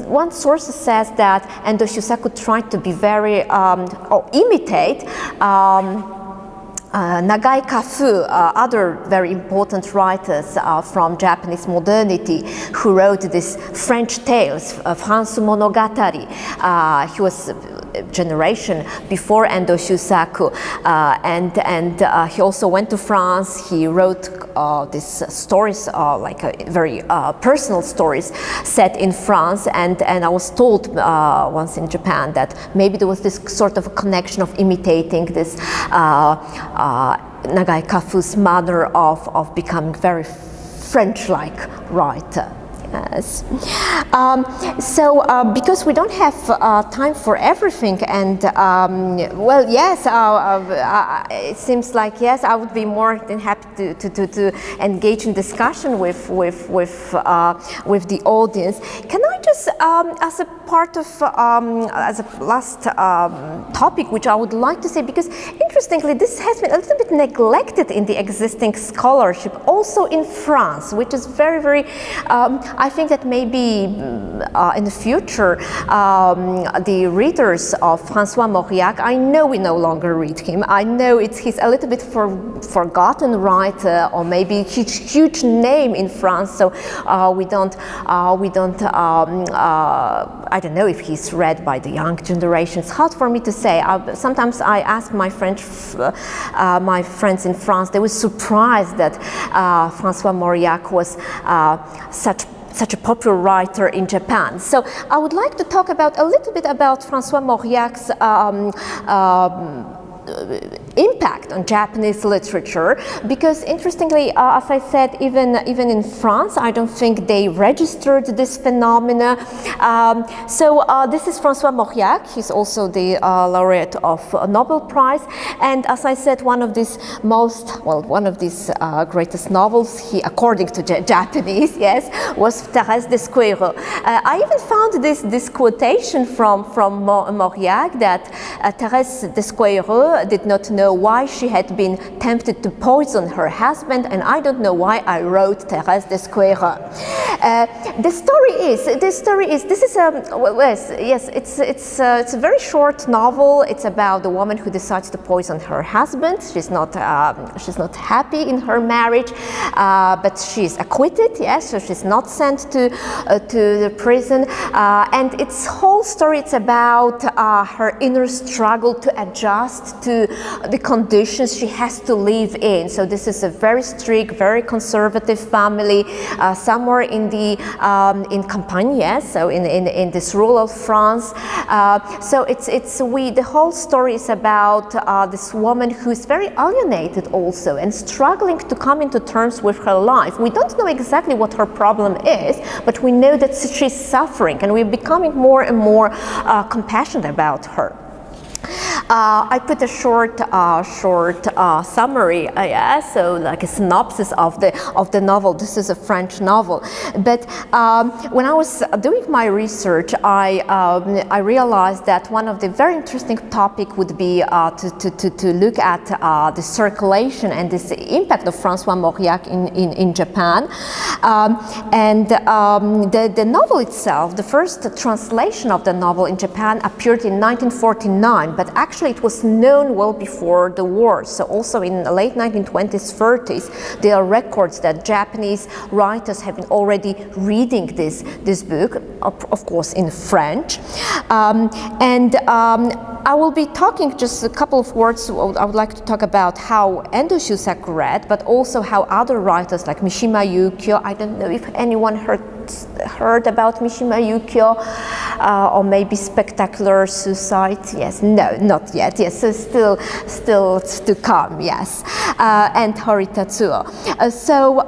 one source says that Endo Shu saku tried to be very or imitate Nagai Kafu, other very important writers from Japanese modernity, who wrote these French tales, France Monogatari. He was a generation before Endo Shu saku, and he also went to France. He wrote these stories, like very personal stories set in France, and I was told once in Japan that maybe there was this sort of a connection of imitating this Nagai Kafu's manner of becoming very French-like writer. Yes. Because we don't have time for everything, and well, yes, it seems like yes, I would be more than happy to engage in discussion with the audience. Can I just because as a part of, as a last topic, which I would like to say, because interestingly, this has been a little bit neglected in the existing scholarship, also in France, which is very, very, I think that maybe in the future, the readers of François Mauriac, I know we no longer read him. I know he's a little bit forgotten writer, or maybe huge name in France. So we don't. I don't know if he's read by the young generation. It's hard for me to say. Sometimes I ask my friends in France. They were surprised that François Mauriac was such a popular writer in Japan. So I would like to talk a little bit about François Mauriac's impact on Japanese literature, because interestingly, as I said, even in France, I don't think they registered this phenomena. So this is François Mauriac. He's also the laureate of a Nobel Prize, and as I said, one of these greatest novels, according to Japanese, yes, was Thérèse d'Esquereux. I even found this quotation from Mauriac, that Thérèse d'Esquereux did not know why she had been tempted to poison her husband, and I don't know why I wrote Thérèse d'Esquereux. This is a very short novel. It's about the woman who decides to poison her husband. She's not happy in her marriage, but she's acquitted. Yes, so she's not sent to the prison. And its whole story, it's about her inner struggle to adjust to the conditions she has to live in. So this is a very strict, very conservative family, somewhere in the in Campagne, yes, so in this rural France. So the whole story is about this woman who is very alienated also and struggling to come into terms with her life. We don't know exactly what her problem is, but we know that she's suffering, and we're becoming more and more compassionate about her. I put a short summary, so like a synopsis of the novel. This is a French novel, but when I was doing my research, I realized that one of the very interesting topic would be to look at the circulation and this impact of François Mauriac in Japan, and the novel itself. The first translation of the novel in Japan appeared in 1949, but actually it was known well before the war. So also in the late 1920s, 30s, there are records that Japanese writers have been already reading this book, of course in French. I will be talking just a couple of words. I would like to talk about how Endo Shu saku read, but also how other writers like Mishima Yukio. I don't know if anyone heard about Mishima Yukio, or maybe Spectacular Suicide. Yes, no, not yet. Yes, so still to come. Yes, and Hori Tatsuo. So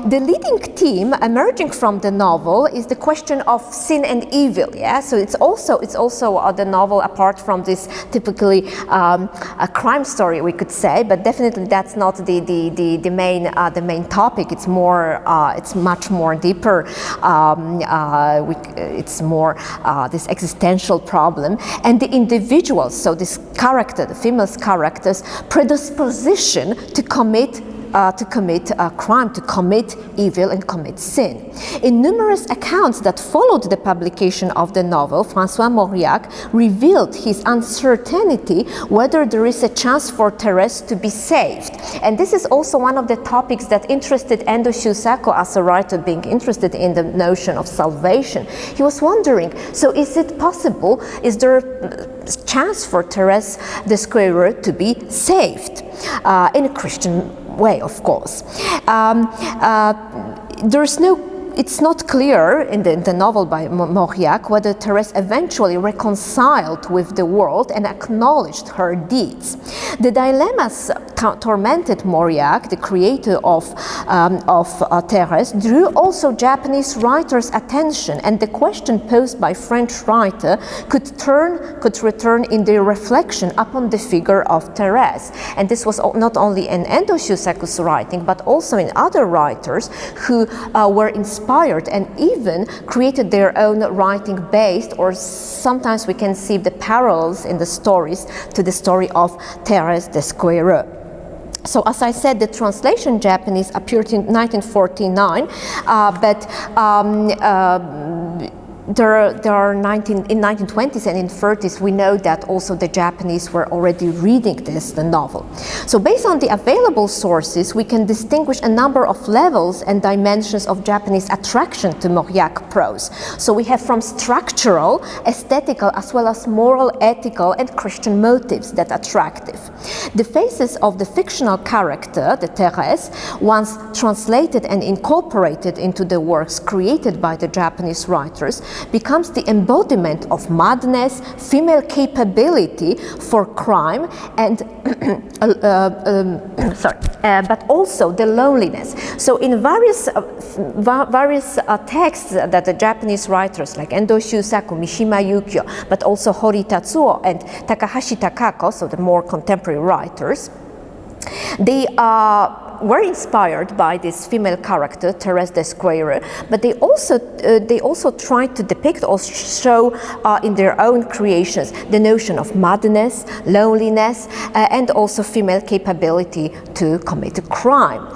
the leading theme emerging from the novel is the question of sin and evil. Yeah, so it's also the novel, apart from this typically a crime story, we could say, but definitely that's not the main topic. It's more, it's much more deeper. It's more this existential problem, and the individuals. So this character, the female's character's predisposition to commit a crime, to commit evil and commit sin. In numerous accounts that followed the publication of the novel, François Mauriac revealed his uncertainty whether there is a chance for Thérèse to be saved. And this is also one of the topics that interested Endo Shu saku as a writer, being interested in the notion of salvation. He was wondering, so is it possible, is there a chance for Thérèse d'Esquereux to be saved in a Christian way, of course. It's not clear in the novel by Mauriac whether Thérèse eventually reconciled with the world and acknowledged her deeds. The dilemmas tormented Mauriac, the creator of Thérèse, drew also Japanese writers' attention, and the question posed by French writer could return in their reflection upon the figure of Thérèse. And this was not only in Endo Shu saku's writing, but also in other writers who were inspired and even created their own writing based, or sometimes we can see the parallels in the stories to the story of Thérèse Descoyereux. So as I said, the translation Japanese appeared in 1949, but there are in 1920s and in 30s, we know that also the Japanese were already reading the novel. So based on the available sources, we can distinguish a number of levels and dimensions of Japanese attraction to Mauriac prose. So we have from structural, aesthetical, as well as moral, ethical, and Christian motives that attractive. The faces of the fictional character, the Thérèse, once translated and incorporated into the works created by the Japanese writers, becomes the embodiment of madness, female capability for crime, and but also the loneliness. So in various texts that the Japanese writers like Endo Shu saku, Mishima Yukio, but also Hori Tatsuo and Takahashi Takako, so the more contemporary writers, they were inspired by this female character, Thérèse Descoyereux, but they also tried to depict or show in their own creations the notion of madness, loneliness, and also female capability to commit a crime.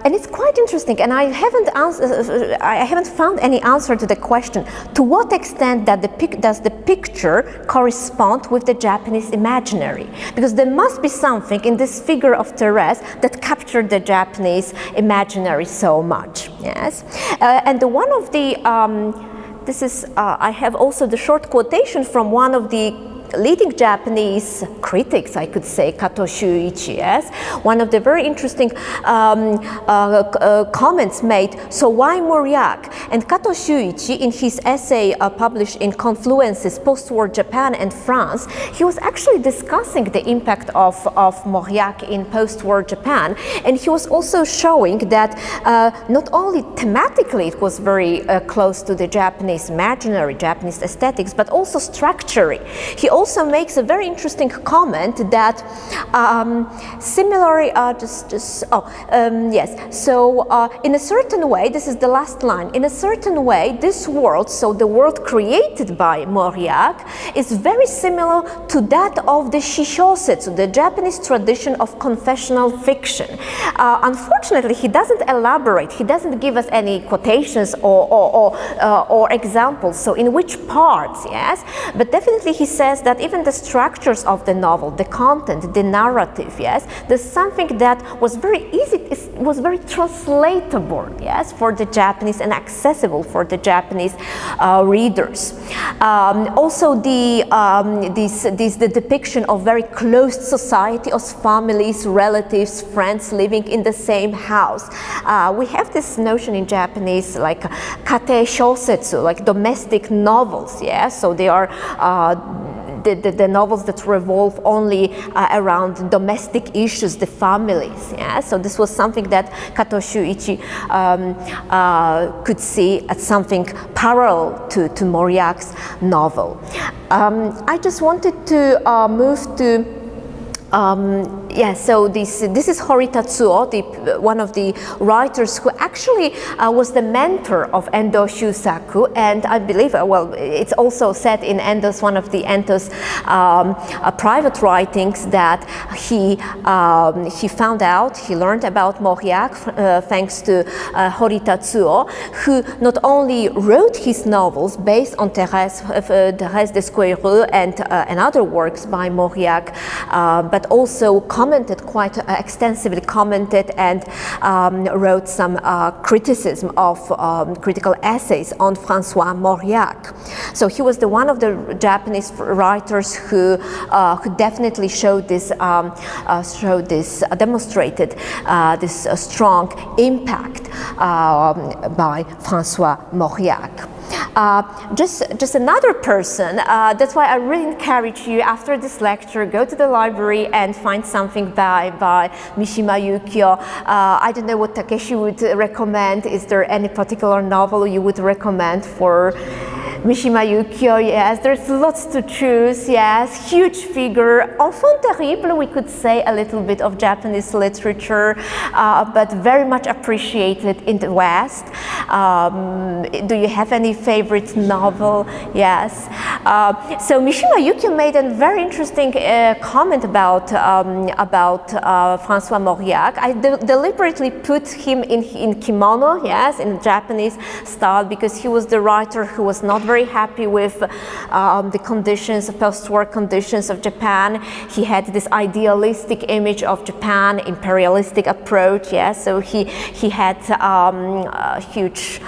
And it's quite interesting, and I haven't found any answer to the question: to what extent does the picture correspond with the Japanese imaginary? Because there must be something in this figure of Thérèse that captured the Japanese imaginary so much. Yes, and one of the I have also the short quotation from one of the leading Japanese critics, I could say, Kato Shuichi, yes, one of the very interesting comments made, so why Mauriac? And Kato Shuichi, in his essay published in Confluences, Post-War Japan and France, he was actually discussing the impact of Mauriac in post-war Japan, and he was also showing that not only thematically it was very close to the Japanese imaginary, Japanese aesthetics, but also structurally. He also makes a very interesting comment that similarly, in a certain way, this is the last line, in a certain way, this world, so the world created by Mauriac, is very similar to that of the shishosetsu, the Japanese tradition of confessional fiction. Unfortunately, he doesn't elaborate, he doesn't give us any quotations or examples, so in which parts, yes, but definitely he says that even the structures of the novel, the content, the narrative, yes, there's something that was very easy, it was very translatable, yes, for the Japanese and accessible for the Japanese readers. Also the depiction of very closed society of families, relatives, friends living in the same house. We have this notion in Japanese like kate shosetsu, like domestic novels, yeah, so they are the novels that revolve only around domestic issues, the families. Yeah? So this was something that Kato Shuichi could see as something parallel to Mauriac's novel. I just wanted to move to so this is Hori Tatsuo, one of the writers who actually was the mentor of Endo Shu saku, and I believe, it's also said in one of the Endo's private writings that he found out, he learned about Mauriac thanks to Hori Tatsuo, who not only wrote his novels based on Thérèse Descoyereux and other works by Mauriac, but also quite extensively commented and wrote some criticism of critical essays on François Mauriac. So he was one of the Japanese writers who definitely demonstrated this strong impact by François Mauriac. Just another person. That's why I really encourage you after this lecture, go to the library and find something by Mishima Yukio. I don't know what Takeshi would recommend. Is there any particular novel you would recommend for Mishima Yukio? Yes, there's lots to choose. Yes, huge figure. Enfant terrible, we could say a little bit of Japanese literature, but very much appreciated in the West. Do you have any favorite novel? Yes. So Mishima Yukio made a very interesting comment about François Mauriac. I deliberately put him in kimono, yes, in Japanese style, because he was the writer who was not very happy with the conditions, post-war conditions of Japan. He had this idealistic image of Japan, imperialistic approach, yes, so he had huge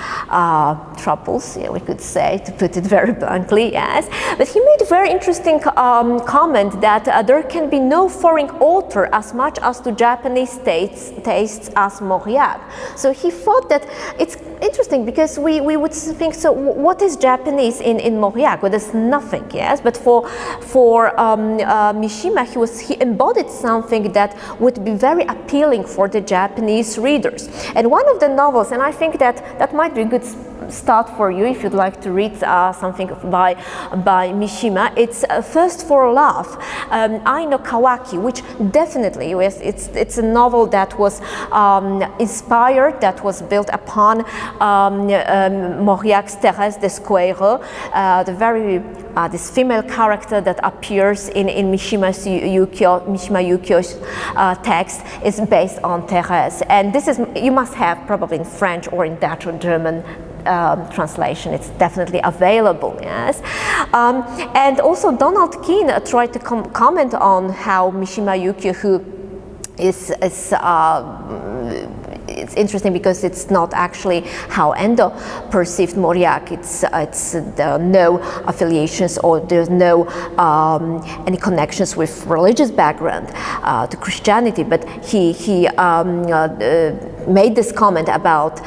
troubles, yeah, we could say, to put it very bluntly, yes. But he made a very interesting comment that there can be no foreign author as much as to Japanese tastes as Mauriac. So he thought that it's interesting because we would think, so what is Japanese in Mauriac? Well, there's nothing, yes. But for Mishima, he embodied something that would be very appealing for the Japanese readers. And one of the novels, and I think that might be a good start for you if you'd like to read something by Mishima. It's First for Love, Aino Kawaki, which definitely it's a novel that was inspired, that was built upon Mauriac's Thérèse d'Esquerro, this female character that appears in Mishima Yukio's text is based on Thérèse, and this is, you must have probably in French or in Dutch or German translation. It's definitely available, yes. And also Donald Keane tried to comment on how Mishima Yukio, who is it's interesting because it's not actually how Endo perceived Mauriac. There are no affiliations or there's no any connections with religious background to Christianity, but he made this comment about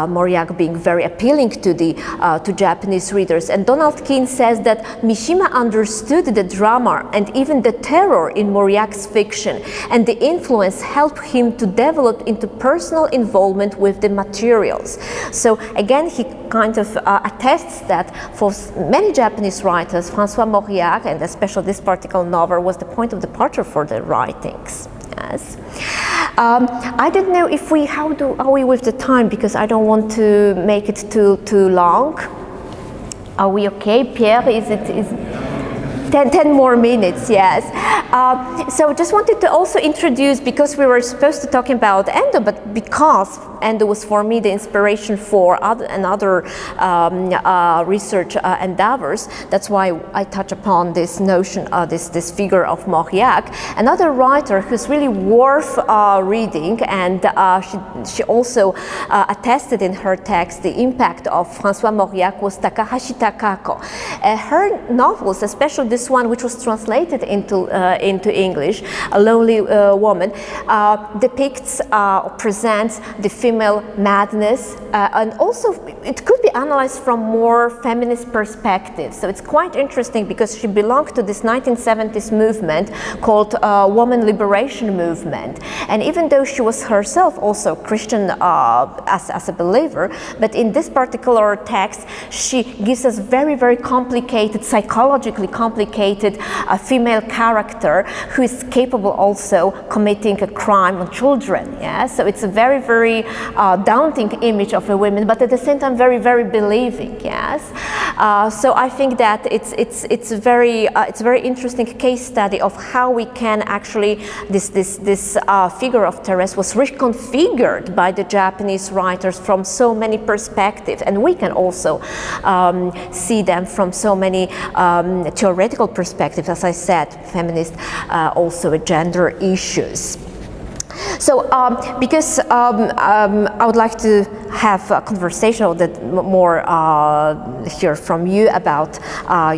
Mauriac being very appealing to Japanese readers. And Donald Keane says that Mishima understood the drama and even the terror in Mauriac's fiction, and the influence helped him to develop into personal involvement with the materials. So again, he kind of attests that for many Japanese writers, François Mauriac, and especially this particular novel, was the point of departure for their writings. Yes. I don't know if how are we with the time, because I don't want to make it too long. Are we okay, Pierre? Is 10 more minutes, yes. So just wanted to also introduce, because we were supposed to talk about Endo, but because Endo was for me the inspiration for other research endeavors, that's why I touch upon this notion, this figure of Mauriac. Another writer who's really worth reading, and she also attested in her text the impact of François Mauriac, was Takahashi Takako. Her novels, especially this one, which was translated into English, A Lonely Woman, depicts or presents the female madness, and also it could be analyzed from more feminist perspective. So it's quite interesting because she belonged to this 1970s movement called Woman Liberation Movement, and even though she was herself also Christian as a believer, but in this particular text she gives us very, very complicated, psychologically complicated female character who is capable also committing a crime on children. Yeah, so it's a very, very daunting image of a woman, but at the same time very, very believing. Yes, so I think that it's a very interesting case study of how we can actually this figure of Thérèse was reconfigured by the Japanese writers from so many perspectives, and we can also see them from so many theoretical perspectives, as I said, feminist, also gender issues. So because I would like to have a conversation or more hear from you about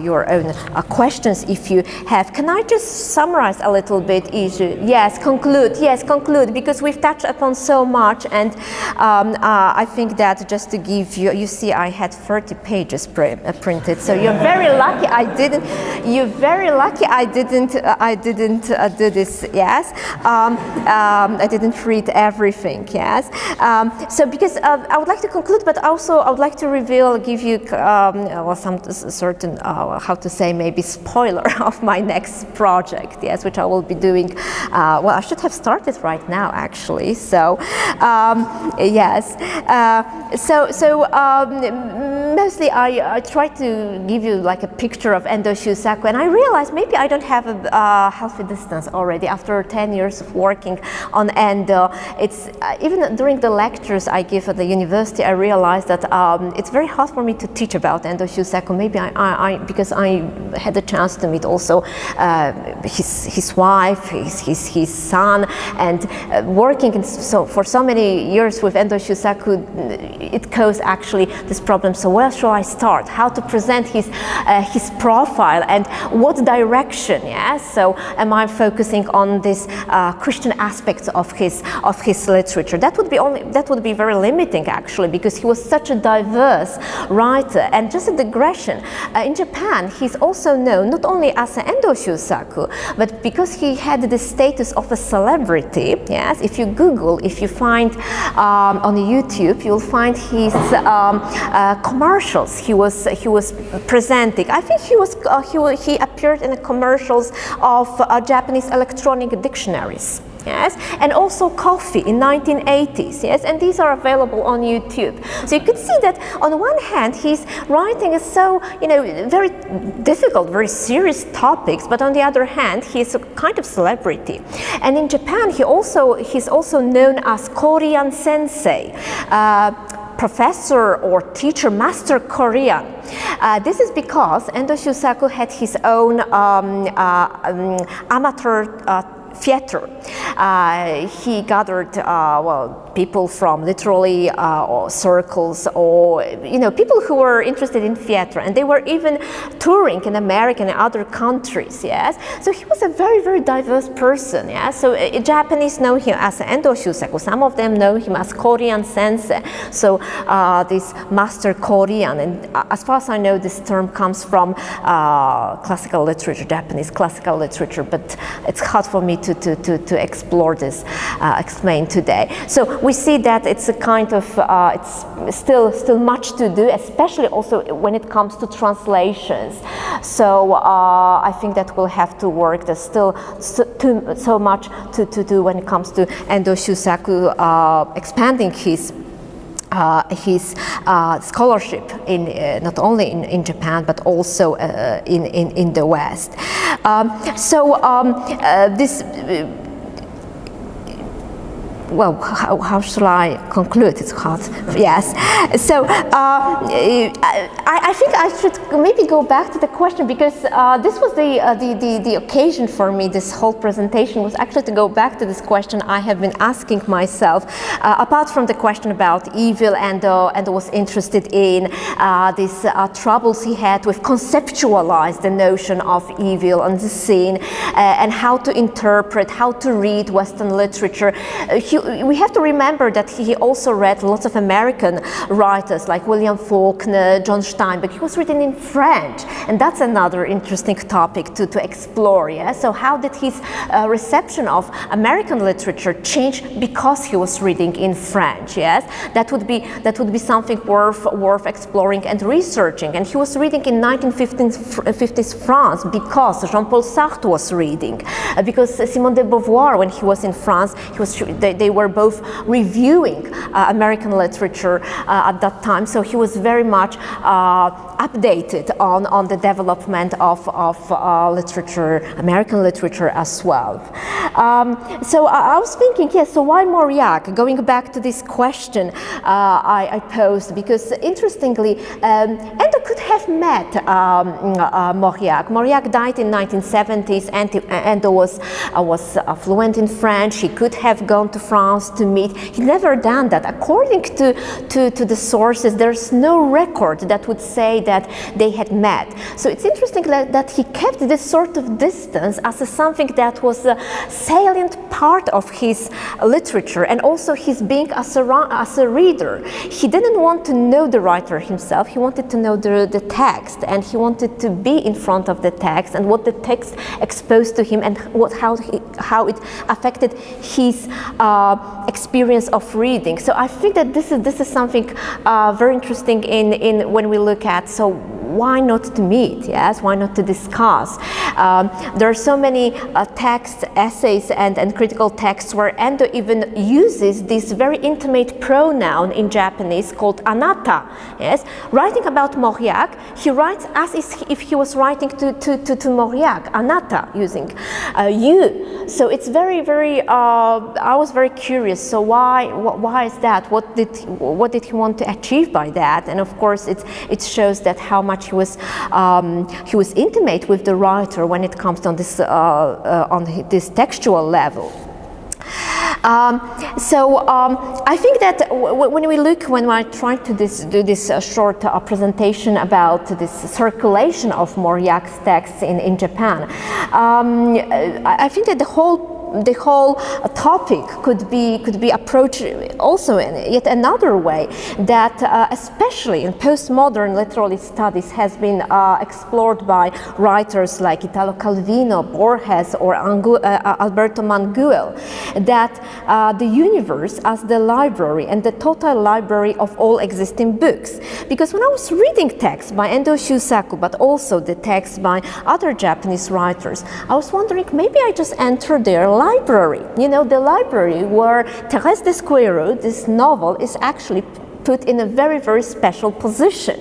your own questions if you have. Can I just summarize a little bit, Iju? Yes, conclude, because we've touched upon so much, and I think that just to give you, you see I had 30 pages printed, so you're very lucky I didn't, do this, yes. I didn't read everything, yes. So because I would like to conclude, but also I would like to reveal, give you some certain, how to say, maybe spoiler of my next project, yes, which I will be doing. Well, I should have started right now, actually. So, yes. Mostly I try to give you like a picture of Endo Shu saku, and I realized maybe I don't have a healthy distance already after 10 years of working on Endo. It's even during the lectures I give at the university, I realized that it's very hard for me to teach about Endo Shu saku. Maybe because I had the chance to meet also his wife, his son, and working for so many years with Endo Shu saku, it caused actually this problem. So where shall I start? How to present his profile and what direction? Yes. So am I focusing on this Christian aspects of his literature? That would be very limiting actually, because he was such a diverse writer. And just a digression, in Japan he's also known not only as an Endo Shu saku, but because he had the status of a celebrity. Yes, if you Google, if you find on YouTube, you'll find his commercials he was presenting. I think he appeared in the commercials of Japanese electronic dictionaries. Yes, and also coffee in 1980s, yes, and these are available on YouTube. So you could see that on one hand he's writing so, very difficult, very serious topics, but on the other hand he's a kind of celebrity. And in Japan he's also known as Korean sensei. Professor or teacher, master Korean. This is because Endo Shu saku had his own amateur theater. He gathered people from literally circles, or people who were interested in theater, and they were even touring in America and other countries. Yes, so he was a very, very diverse person. Yeah, so Japanese know him as Endo Shu saku. Some of them know him as Korean sensei. So this master Korean, and as far as I know, this term comes from classical literature, Japanese classical literature, but it's hard for me to explore this, explain today. So we see that it's a kind of, it's still much to do, especially also when it comes to translations. So I think that we'll have to work. There's still so much to do when it comes to Endo Shu saku, expanding his scholarship in not only in Japan but also in the West. This. Well, how shall I conclude? It's hard. Yes. So I think I should maybe go back to the question, because this was the occasion for me. This whole presentation was actually to go back to this question I have been asking myself. Apart from the question about evil, and was interested in these troubles he had with conceptualize the notion of evil and the sin, and how to interpret, how to read Western literature. We have to remember that he also read lots of American writers like William Faulkner, John Steinbeck. He was written in French, and that's another interesting topic to explore. Yeah? So how did his reception of American literature change because he was reading in French? Yes, that would be something worth exploring and researching. And he was reading in 1950s France because Jean-Paul Sartre was reading, because Simone de Beauvoir, when he was in France, they were both reviewing American literature at that time, so he was very much updated on the development of literature, American literature as well. So I was thinking, yes, so why Mauriac? Going back to this question I posed, because interestingly, Endo could have met Mauriac. Mauriac died in 1970s, and Endo was fluent in French. He could have gone to France chance to meet. He never done that. According to the sources, there's no record that would say that they had met. So it's interesting that he kept this sort of distance as something that was a salient part of his literature, and also his being as a reader. He didn't want to know the writer himself, he wanted to know the text, and he wanted to be in front of the text and what the text exposed to him, and how it affected his experience of reading. So I think that this is something very interesting in when we look at, so why not to meet, yes? Why not to discuss? There are so many texts, essays, and critical texts where Endo even uses this very intimate pronoun in Japanese called anata, yes? Writing about Mauriac, he writes as if he was writing to Mauriac, anata, using you. So it's very, I was very curious, so why is that? What did he want to achieve by that? And of course it shows that how much he was intimate with the writer when it comes on this textual level. I think that when I tried to do this short presentation about this circulation of Mauriac's texts in Japan, I think that the whole topic could be approached also in yet another way, that especially in postmodern literary studies has been explored by writers like Italo Calvino, Borges, or Alberto Manguel, that the universe as the library and the total library of all existing books. Because when I was reading texts by Endo Shu saku, but also the texts by other Japanese writers, I was wondering, maybe I just entered their library, the library where Thérèse Desqueyroux, this novel, is actually put in a very, very special position.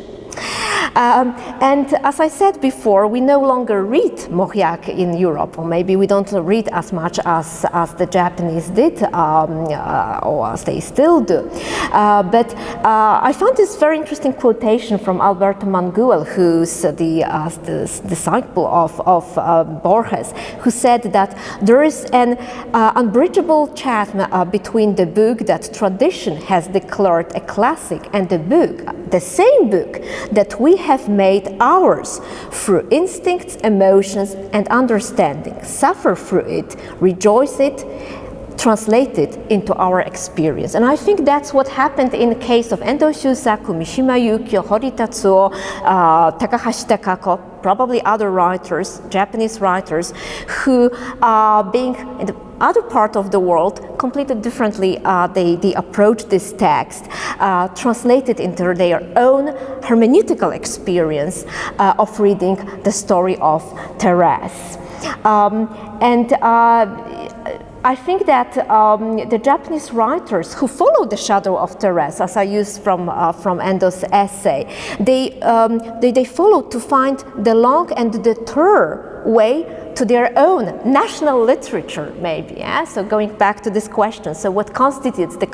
And as I said before, we no longer read Mauriac in Europe, or maybe we don't read as much as the Japanese did, or as they still do. But I found this very interesting quotation from Alberto Manguel, who's the disciple of Borges, who said that there is an unbridgeable chasm between the book that tradition has declared a classic and the same book that we have made ours through instincts, emotions, and understanding, suffer through it, rejoice it, translate it into our experience. And I think that's what happened in the case of Endo Shu saku, Mishima Yukio, Hori Tatsuo, Takahashi Takako, probably other writers, Japanese writers, who being in the other part of the world completely differently, they approach this text, translated into their own hermeneutical experience of reading the story of Thérèse. I think that the Japanese writers who follow the shadow of Thérèse, as I used from Endo's essay, they follow to find the long and the tour way to their own national literature, maybe. Yeah? So going back to this question, so what constitutes the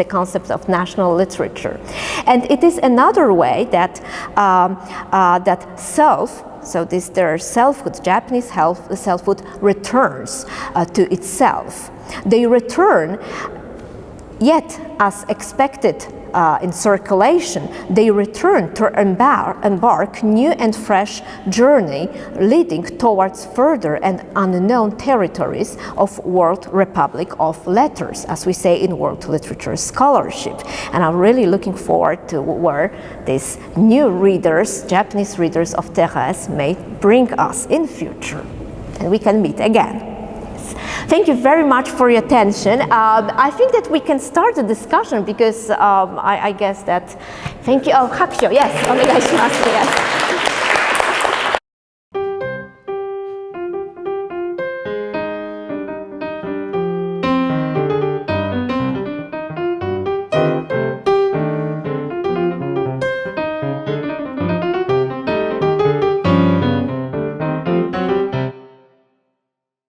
concept of national literature? And it is another way that that self. So their selfhood, Japanese selfhood, returns to itself. They return, yet as expected in circulation, they return to embark new and fresh journey leading towards further and unknown territories of World Republic of Letters, as we say in world literature scholarship. And I'm really looking forward to where these new readers, Japanese readers of Thérèse, may bring us in future, and we can meet again. Thank you very much for your attention. I think that we can start the discussion because I guess that, thank you. Oh, hakusho, yes, onegaishimasu, yes.